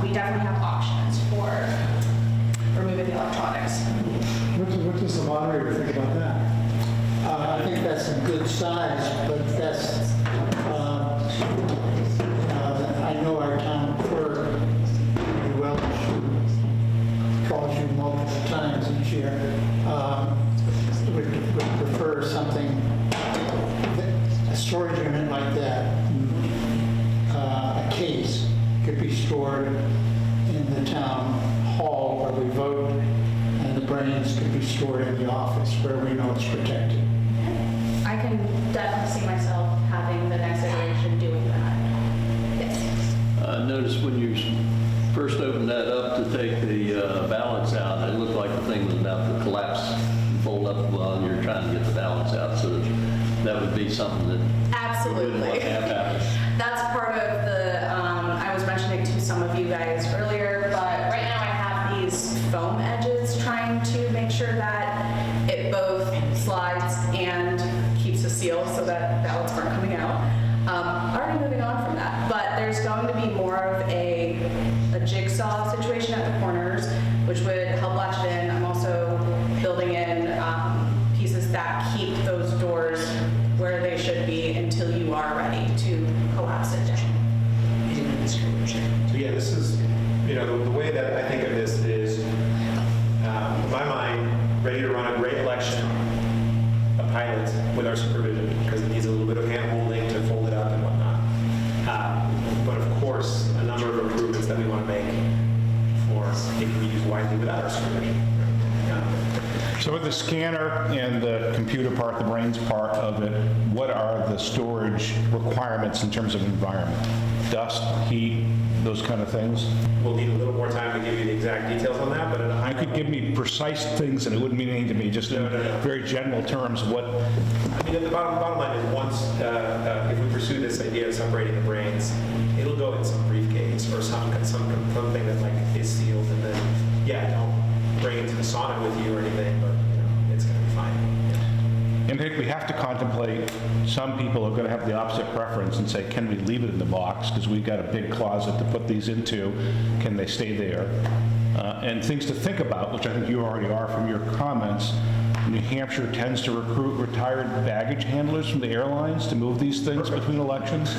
we definitely have options for removing the electronics. what does the moderator think about that? I think that's a good size, but that's, I know our town clerk, Welch, calls you multiple times each year, would prefer something, a storage unit like that, a case could be stored in the town hall where we vote, and the brains could be stored in the office where we know it's protected. I can definitely see myself having the next iteration doing that. Yes. I noticed when you first opened that up to take the ballots out, it looked like the thing was about to collapse and fold up while you're trying to get the ballots out. So that would be something that Absolutely. you wouldn't want to have happen. That's part of the, I was mentioning to some of you guys earlier, but right now I have these foam edges trying to make sure that it both slides and keeps a seal so that ballots aren't coming out. Already moving on from that, but there's going to be more of a jigsaw situation at the corners, which would help latch it in. I'm also building in pieces that keep those doors where they should be until you are ready to collapse it down. So yeah, this is, the way that I think of this is, in my mind, ready to run a great election, a pilot with our supervision, because it needs a little bit of hand-holding to fold it up and whatnot. But of course, a number of improvements that we want to make for it can be used widely without our supervision. So with the the scanner and the computer part, the brains part of it, what are the storage requirements in terms of environment? Dust, heat, those kind of things? We'll need a little more time to give you the exact details on that, but at a high You could give me precise things and it wouldn't mean anything to me, just in very general terms, what, I mean, the bottom line is once, if we pursue this idea of separating the brains, it'll go in some briefcase or something that like is sealed, and then, yeah, don't bring it to the sauna with you or anything, but, it's gonna be fine. and I think we have to contemplate, some people are going to have the opposite preference and say, can we leave it in the box? Because we've got a big closet to put these into. Can they stay there? And things to think about, which I think you already are from your comments. New Hampshire tends to recruit retired baggage handlers from the airlines to move these things between elections.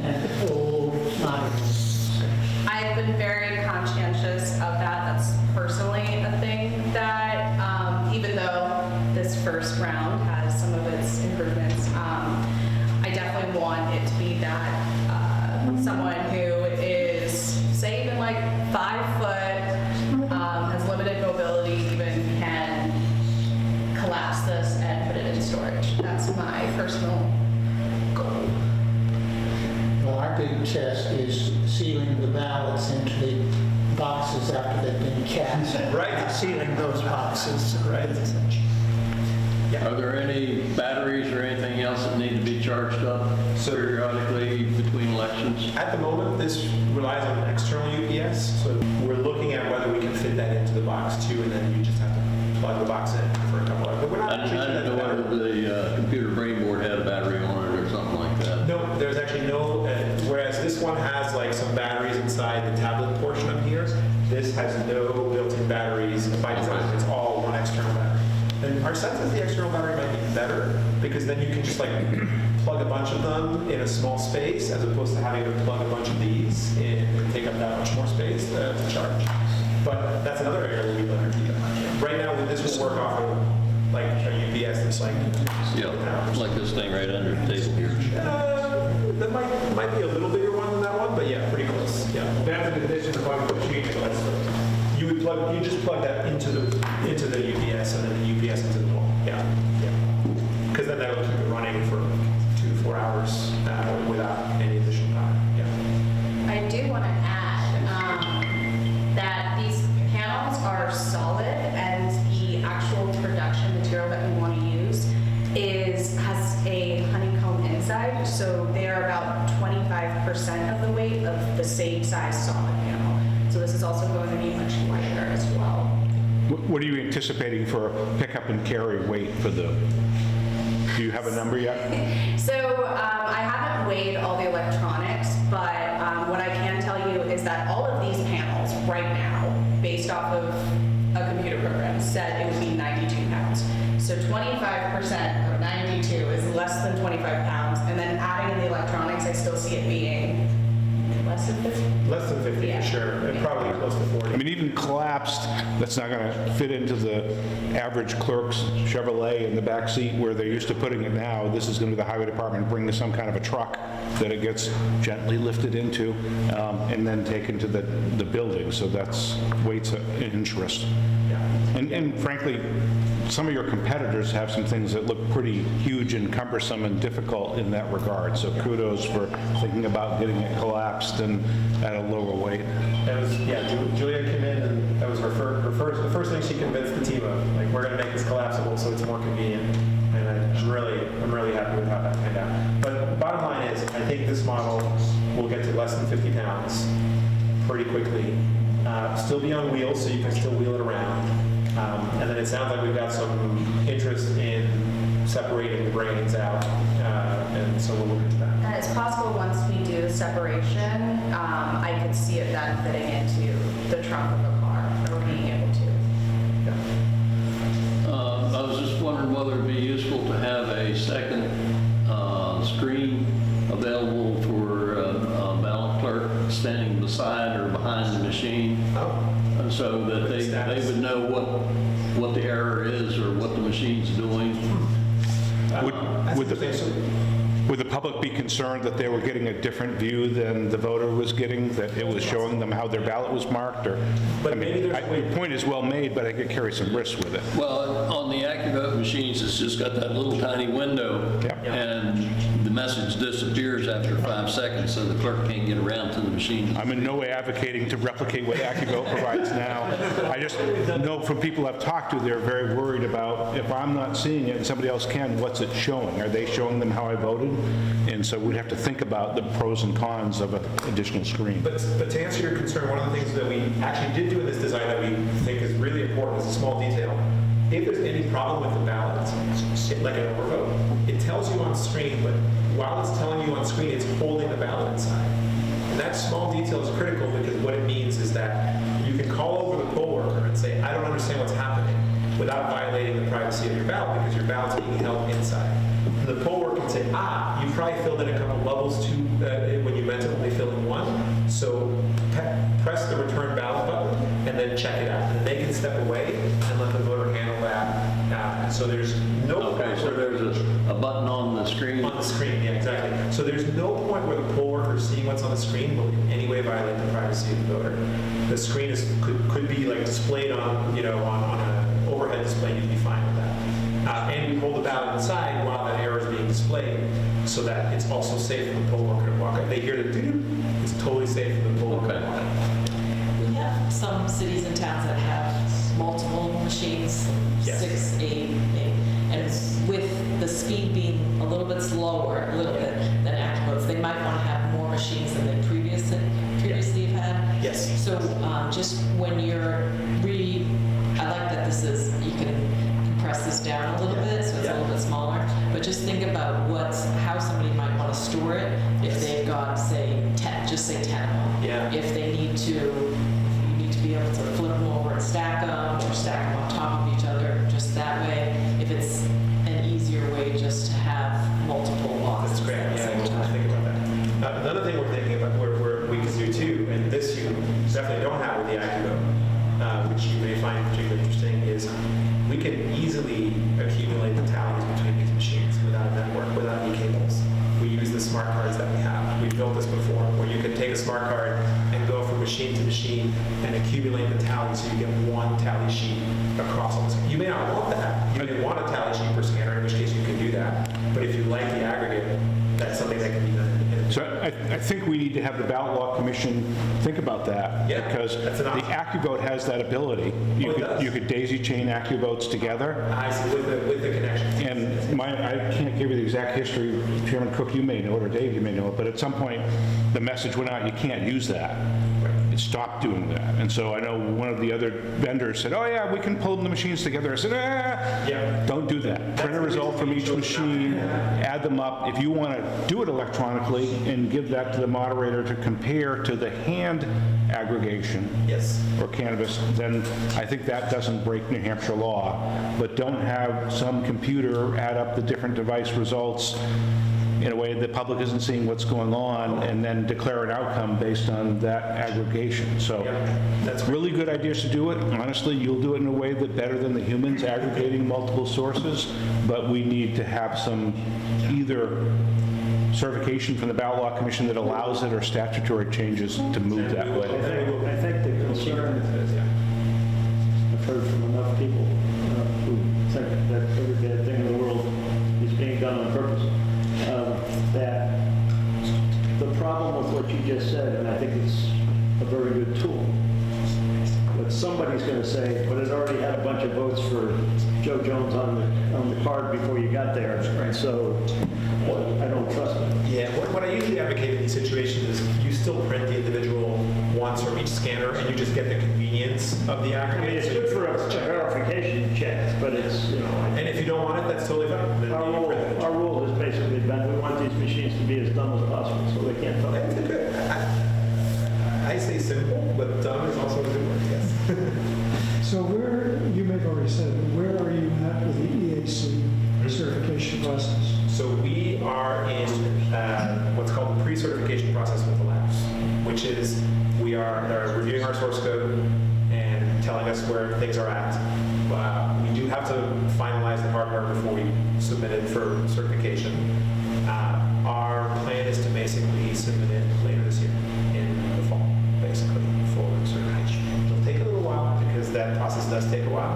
And old knives. I've been very conscientious of that. That's personally a thing that, even though this first round has some of its improvements, I definitely want it to be that someone who is, say, even like 5 foot, has limited mobility, even can collapse this and put it in storage. That's my personal goal. Well, our big test is sealing the ballots into the boxes after they've been cast. Right. Sealing those boxes. Right. Are there any batteries or anything else that need to be charged up periodically between elections? At the moment, this relies on an external UPS, so we're looking at whether we can fit that into the box too, and then you just have to plug the box in for a couple of, but we're not I didn't know whether the computer brain board had a battery on it or something like that. No, there's actually no, whereas this one has like some batteries inside the tablet portion up here, this has no built-in batteries by design. It's all one external battery. And our sense is the external battery might be better, because then you can just like plug a bunch of them in a small space, as opposed to having to plug a bunch of these in and take up that much more space to charge. But that's another area where we learn. Right now, this will work off of like a UPS that's like, Yeah, like this thing right under the table here. that might be a little bigger one than that one, but yeah, pretty close. Yeah. That's in addition to plugging the machine. You just plug that into the UPS, and then the UPS into the wall. Yeah, yeah. Because then that'll keep it running for 2 to 4 hours without any additional power. Yeah. I do want to add that these panels are solid, and the actual production material that we want to use has a honeycomb inside, so they're about 25% of the weight of the same size solid panel. So this is also going to be much lighter as well. What are you anticipating for pickup and carry weight for the, do you have a number yet? So I haven't weighed all the electronics, but what I can tell you is that all of these panels right now, based off of a computer program, said it would be 92 pounds. So 25% of 92 is less than 25 pounds, and then adding in the electronics, I still see it being less than 50. Less than 50, Yeah. for sure, and probably close to 40. I mean, even collapsed, that's not going to fit into the average clerk's Chevrolet in the back seat where they're used to putting it now. This is going to be the highway department bringing some kind of a truck that it gets gently lifted into and then taken to the building. So that's weight's an interest. And frankly, some of your competitors have some things that look pretty huge and cumbersome and difficult in that regard. So kudos for thinking about getting it collapsed and at a lower weight. That was, yeah, Julia came in, and that was the first thing she convinced the team of. Like, we're going to make this collapsible so it's more convenient. And I'm really happy with how that turned out. But bottom line is, I think this model will get to less than 50 pounds pretty quickly. Still be on wheels, so you can still wheel it around. And then it sounds like we've got some interest in separating the brains out, and so we'll look into that. And it's possible once we do the separation, I could see it then fitting into the trunk of the car, or being able to. I was just wondering whether it'd be useful to have a second screen available for a ballot clerk standing beside or behind the machine, so that they would know what the error is or what the machine's doing. Would the Would the public be concerned that they were getting a different view than the voter was getting, that it was showing them how their ballot was marked, or? But I mean, maybe there's a way- your point is well made, but I could carry some risks with it. Well, on the AccuVote machines, it's just got that little tiny window, Yeah. and the message disappears after 5 seconds, so the clerk can't get around to the machine. I'm in no way advocating to replicate what AccuVote provides now. I just know from people I've talked to, they're very worried about, if I'm not seeing it and somebody else can, what's it showing? Are they showing them how I voted? And so we'd have to think about the pros and cons of an additional screen. But to answer your concern, one of the things that we actually did do in this design that we think is really important is a small detail. If there's any problem with the ballot, like an overvote, it tells you on screen, but while it's telling you on screen, it's holding the ballot inside. And that small detail is critical because what it means is that you can call over the poll worker and say, I don't understand what's happening, without violating the privacy of your ballot because your ballot's being held inside. And the poll worker can say, you probably filled in a couple bubbles too when you meant to only fill in one. So press the return ballot button and then check it out. And they can step away and let the voter handle that. So there's no Okay, so there's a button on the screen? on the screen, yeah, exactly. So there's no point where the poll worker seeing what's on the screen will in any way violate the privacy of the voter. The screen could be like displayed on on an overhead display. You'd be fine with that. And we hold the ballot inside while that error is being displayed, so that it's also safe for the poll worker to walk up. They hear the doo-doo, it's totally safe for the poll worker to walk up. We have some cities and towns that have multiple machines, Yes. 6, 8, and with the speed being a little bit slower, a little bit than AccuVotes, they might want to have more machines than they previously have had. Yes. So just when you're I like that you can compress this down a little bit, so it's a little bit smaller, but just think about how somebody might want to store it if they've got, say, 10, just say 10 of them. Yeah. If you need to be able to flip them over and stack them, or stack them on top of each other, just that way, if it's an easier way just to have multiple boxes. That's great. at the Yeah, same we'll time. think about that. Another thing we're thinking about, where we can do too, and this you definitely don't have with the AccuVote, which you may find particularly interesting, is we can easily accumulate the tallies between these machines without a network, without any cables. We use the smart cards that we have. We've built this before, where you can take a smart card and go from machine to machine and accumulate the tallies so you get one tally sheet across all this. You may not want that. You may want a tally sheet per scanner, in which case you can do that. But if you like the aggregate, that's something that can be done. So I think we need to have the Ballot Law Commission think about that. Yeah, Because that's an the option. AccuVote has that ability. It does. You could daisy chain AccuVotes together. I see, with the connection. And I can't give you the exact history, Chairman Cook, you may know it, or Dave, you may know it, but at some point, the message went out, you can't use that. It stopped doing that. And so I know one of the other vendors said, oh yeah, we can pull the machines together. I said, Yeah. don't do that. Print a result from each machine, add them up. If you want to do it electronically and give that to the moderator to compare to the hand aggregation, Yes. or canvas, then I think that doesn't break New Hampshire law. But don't have some computer add up the different device results in a way the public isn't seeing what's going on and then declare an outcome based on that aggregation. So That's really good ideas to do it. Honestly, you'll do it in a way that better than the humans aggregating multiple sources, but we need to have some either certification from the Ballot Law Commission that allows it or statutory changes to move that way. I think the concern, I've heard from enough people who think that every bad thing in the world is being done on purpose, that the problem with what you just said, and I think it's a very good tool, but somebody's going to say, but it already had a bunch of votes for Joe Jones on the card before you got there, and so I don't trust it. Yeah, what I usually advocate in these situations is you still print the individual once from each scanner, and you just get the convenience of the I mean, aggregate. it's good for a verification check, but it's, And if you don't want it, that's totally fine. Then you print it. our rule has basically been, we want these machines to be as dumb as possible, so they can't That's vote. a good. I say simple, but dumb is also a good word, yes. So you may have already said, but where are you at with the EAC certification process? So we are in what's called the pre-certification process with the labs, which is they're reviewing our source code and telling us where things are at. We do have to finalize the hardware before we submit it for certification. submit it later this year, in the fall, basically, for certification. It'll take a little while, because that process does take a while.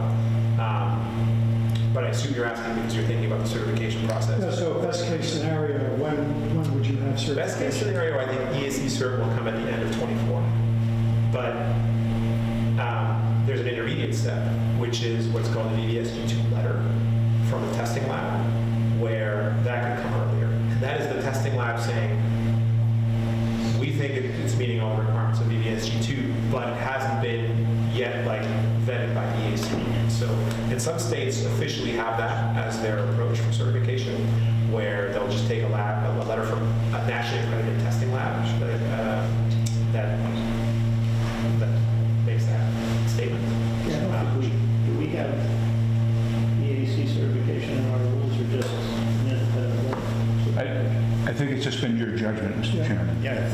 But I assume you're asking because you're thinking about the certification process. Yeah, so best case scenario, when would you have certification? Best case scenario, I think EAC cert will come at the end of '24. But there's an intermediate step, which is what's called a VVSG2 letter from the testing lab, where that could come earlier. And that is the testing lab saying, we think it's meeting all the requirements of VVSG2, but it hasn't been yet vetted by EAC. So, and some states officially have that as their approach for certification, where they'll just take a letter from a nationally accredited testing lab that makes that statement. Do we have EAC certification in our rules, or just an independent one? I think it's just been your judgment, Mr. Chairman. Yeah,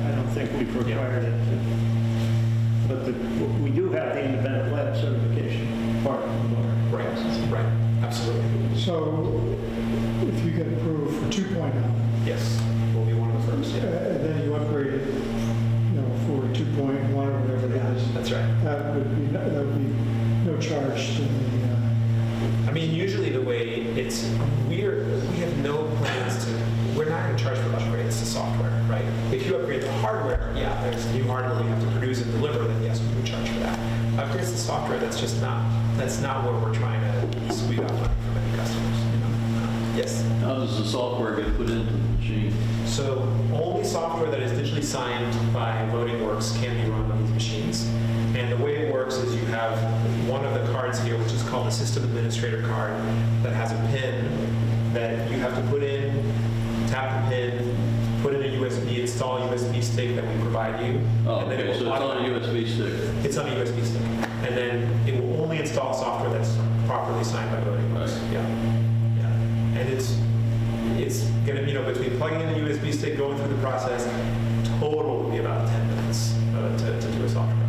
I don't think we've required it. But we do have the independent lab certification part of our process. Right, absolutely. So if you get approved for 2.0, Yes, we'll be one of the first, yeah. and then you upgrade it, for 2.1 or whatever it is. That's right. That would be no charge to the. I mean, usually the way we have no plans we're not going to charge for upgrades to software, right? If you upgrade the hardware, yeah, there's new hardware we have to produce and deliver, then yes, we would charge for that. Upgrades to software, that's not where we're trying to squeeze out money from any customers. Yes? How does the software get put into the machine? So only software that is digitally signed by VotingWorks can be run on these machines. And the way it works is you have one of the cards here, which is called the System Administrator card, that has a PIN that you have to put in, tap the PIN, put in a USB, install a USB stick that we provide you. Oh, and then okay, so it's on a USB stick. It's on a USB stick. And then it will only install software that's properly signed by VotingWorks. Right. Yeah. And it's going to, between plugging in the USB stick, going through the process, total would be about 10 minutes to do a software update.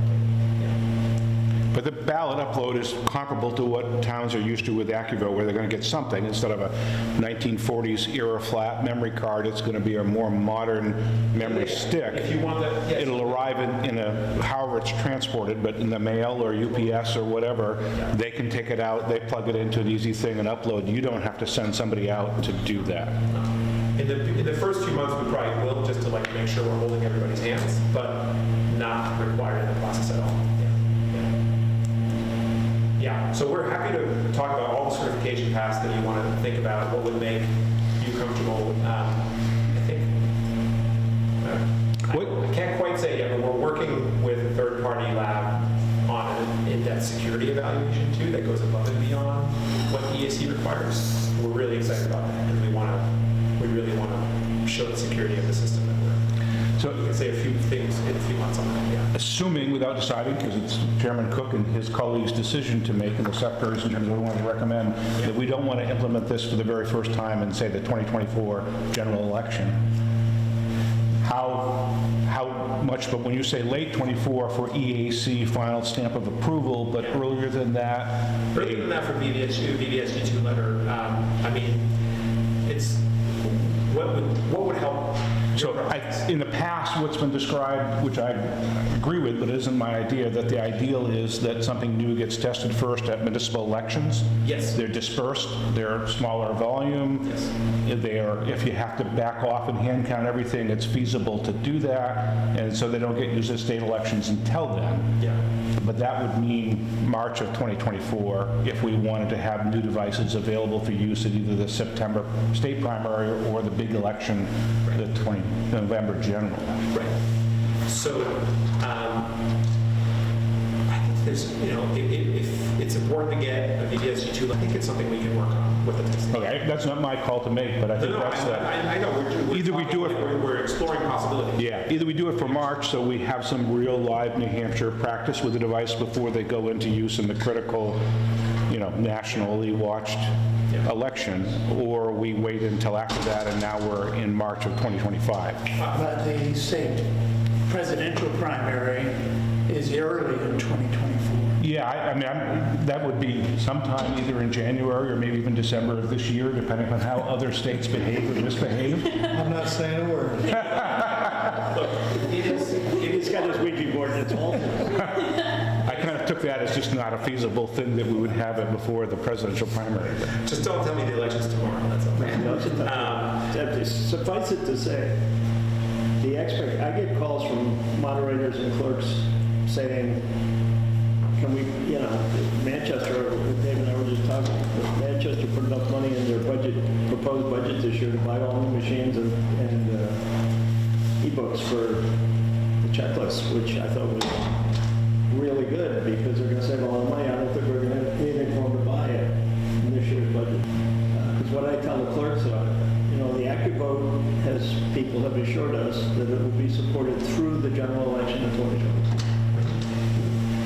But the ballot upload is comparable to what towns are used to with AccuVote, where they're going to get something. Instead of a 1940s era flat memory card, it's going to be a more modern memory stick. If you want that, yes. It'll arrive in however it's transported, but in the mail or UPS or whatever, they can take it out, they plug it into an easy thing and upload. You don't have to send somebody out to do that. In the first few months, we probably will, just to make sure we're holding everybody's hands, but not required in the process at all. Yeah, so we're happy to talk about all the certification paths that you want to think about, what would make you comfortable. I can't quite say yet, but we're working with a third-party lab on an in-depth security evaluation too that goes above and beyond what EAC requires. We're really excited about that, and we really want to show the security of the system that we're. So we can say a few things in a few months on that. Yeah. Assuming, without deciding, because it's Chairman Cook and his colleagues' decision to make, and the secretaries in terms of what we want to recommend, that we don't want to implement this for the very first time in, say, the 2024 general election. How much, but when you say late 24 for EAC final stamp of approval, but earlier than that? Earlier than that for VVSG2 letter, it's, what would help? So in the past, what's been described, which I agree with, but isn't my idea, that the ideal is that something new gets tested first at municipal elections. Yes. They're dispersed, they're smaller volume. Yes. If you have to back off and hand count everything, it's feasible to do that, and so they don't get used as state elections until then. Yeah. But that would mean March of 2024 if we wanted to have new devices available for use at either the September state primary or the big election, the November general. Right. So I think there's, if it's important to get a VVSG2, I think it's something we can work on with the testing. Okay, that's not my call to make, but I think that's that. I know. We're exploring possibilities. Yeah, either we do it for March, so we have some real live New Hampshire practice with the device before they go into use in the critical, nationally watched election, or we wait until after that, and now we're in March of 2025. But the state presidential primary is early in 2024. Yeah, that would be sometime either in January or maybe even December of this year, depending on how other states behave or misbehave. I'm not saying a word. It's altered. I kind of took that as just not a feasible thing that we would have it before the presidential primary. Just don't tell me the election's tomorrow, that's all. Suffice it to say, I get calls from moderators and clerks saying, can we, Manchester, Dave and I were just talking, Manchester put enough money in their proposed budget this year to buy all new machines and e-books for the checklist, which I thought was really good because they're going to save a lot of money. I don't think we're going to have anything for them to buy it in this year's budget. Because what I tell the clerks, the AccuVote people have assured us that it will be supported through the general election in 2020.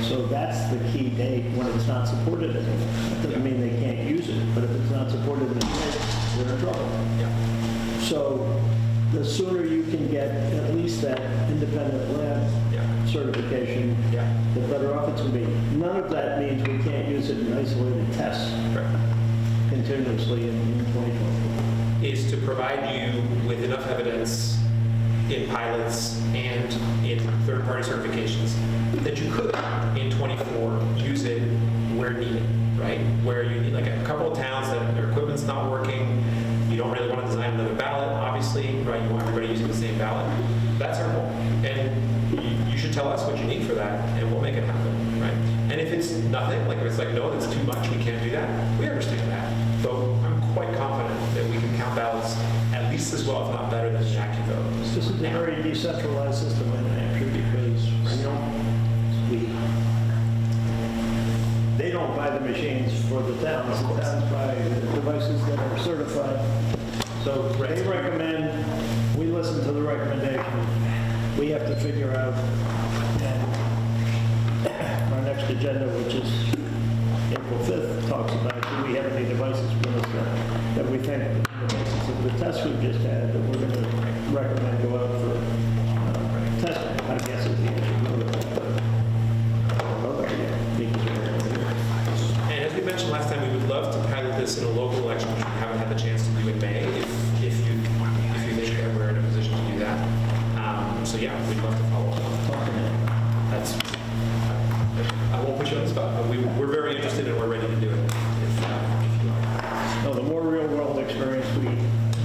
So that's the key date when it's not supported anymore. That doesn't mean they can't use it, but if it's not supported in the state, they're in trouble. So the sooner you can get at least that independent lab certification, the better off it's going to be. None of that means we can't use it in isolated tests continuously in 2020. Is to provide you with enough evidence in pilots and in third-party certifications that you could, in 24, use it where needed, right? Where you need like a couple of towns that their equipment's not working, you don't really want to design another ballot, obviously, right? You want everybody using the same ballot. That's our goal. And you should tell us what you need for that, and we'll make it happen, right? And if it's nothing, like if it's like, no, that's too much, we can't do that, we understand that. Though I'm quite confident that we can count ballots at least as well, if not better, than the AccuVote. This is a very decentralized system in Hampshire because they don't buy the machines for the towns. The towns buy the devices that are certified. So they recommend, we listen to the recommendation. We have to figure out our next agenda, which is April 5th, talks about do we have any devices with us that we think the basis of the test we've just had that we're going to recommend go out for testing. I guess is the answer. And as we mentioned last time, we would love to pilot this in a local election, which we haven't had the chance to do in May, if you think that we're in a position to do that. So yeah, we'd love to follow up on that. I won't put you on the spot, but we're very interested and we're ready to do it. If you are. No, the more real-world experience we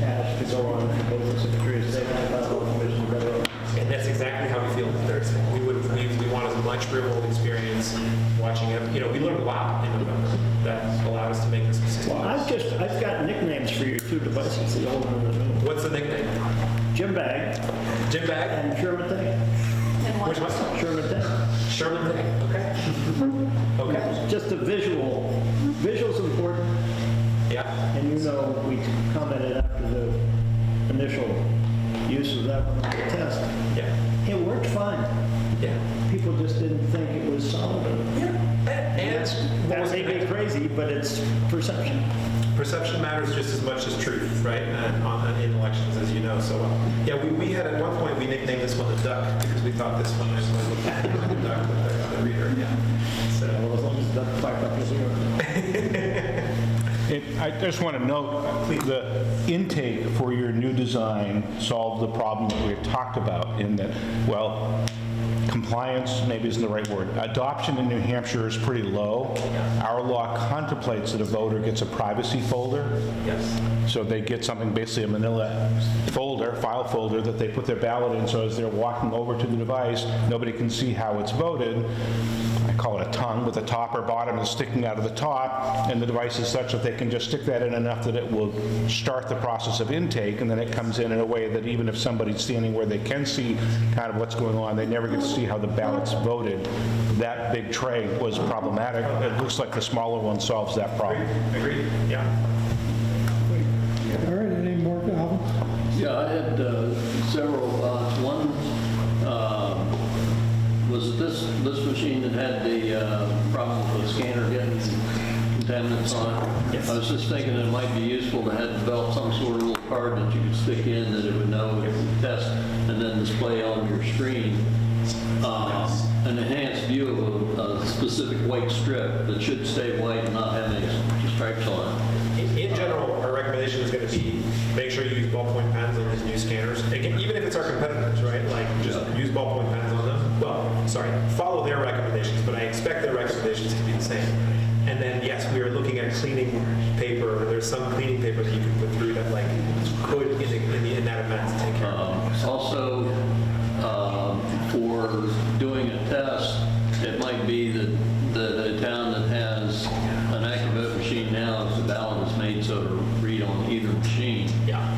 have to go on both the Secretary of State and the Ballot Law Commission, the better. And that's exactly how we feel Thursday. We want as much real-world experience watching it. We learned a lot in November that allowed us to make this decision. Well, I've got nicknames for your two devices, the old one and the new one. What's the nickname? Jim Bag. Jim Bag? And Sherman Thing. Which one? Sherman Thing. Sherman Thing. Okay. Okay. Just a visual. Visual's important. Yeah. And we commented after the initial use of that one on the test. Yeah. It worked fine. Yeah. People just didn't think it was solid enough. Yeah. And that may be crazy, but it's perception. Perception matters just as much as truth, right? In elections, as you know so well. Yeah, we had at one point, we nicknamed this one the duck because we thought this one was looked like a duck with the reader, yeah. So, well, as long as the duck fight up your I just want to note, the intake for your new design solved the problem that we had talked about in that, compliance maybe isn't the right word. Adoption in New Hampshire is pretty low. Our law contemplates that a voter gets a privacy folder. Yes. So they get something, basically a manila folder, file folder, that they put their ballot in, so as they're walking over to the device, nobody can see how it's voted. I call it a tongue, with the top or bottom is sticking out of the top, and the device is such that they can just stick that in enough that it will start the process of intake, and then it comes in a way that even if somebody's standing where they can see kind of what's going on, they never get to see how the ballot's voted. That big tray was problematic. It looks like the smaller one solves that problem. Agreed. Yeah. All right, any more, Alvin? Yeah, I had several thoughts. One was this machine that had the problem with the scanner getting contaminants on it. Yes. I was just thinking it might be useful to have developed some sort of little card that you could stick in that it would know if you test and then display on your screen an enhanced view of a specific white strip that should stay white and not have any stripes on it. In general, our recommendation is going to be make sure you use ballpoint pens on these new scanners. Again, even if it's our competitors, right? Like just use ballpoint pens on them. Well, follow their recommendations, but I expect their recommendations to be the same. And then, yes, we are looking at cleaning paper. There's some cleaning paper that you can put through that, like, could in that amount to take care of. Also, for doing a test, it might be that the town that has an active vote machine now, if the ballot is made so to read on either machine,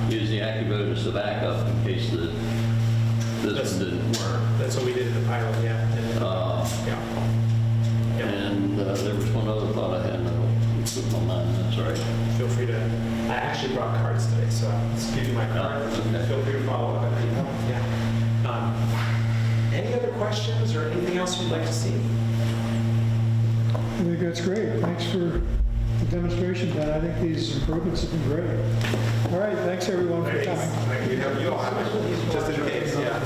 use the active vote as the backup in case this one didn't work. That's what we did in the pilot, yeah. And there was one other thought I had, that slipped my mind, that's all right. Feel free to, I actually brought cards today, so let's give you my card. Okay. Feel free to follow up at email. Any other questions or anything else you'd like to see? I think that's great. Thanks for the demonstration, Ben. I think these improvements have been great. All right, thanks everyone for coming. You all have it, just in case, yeah.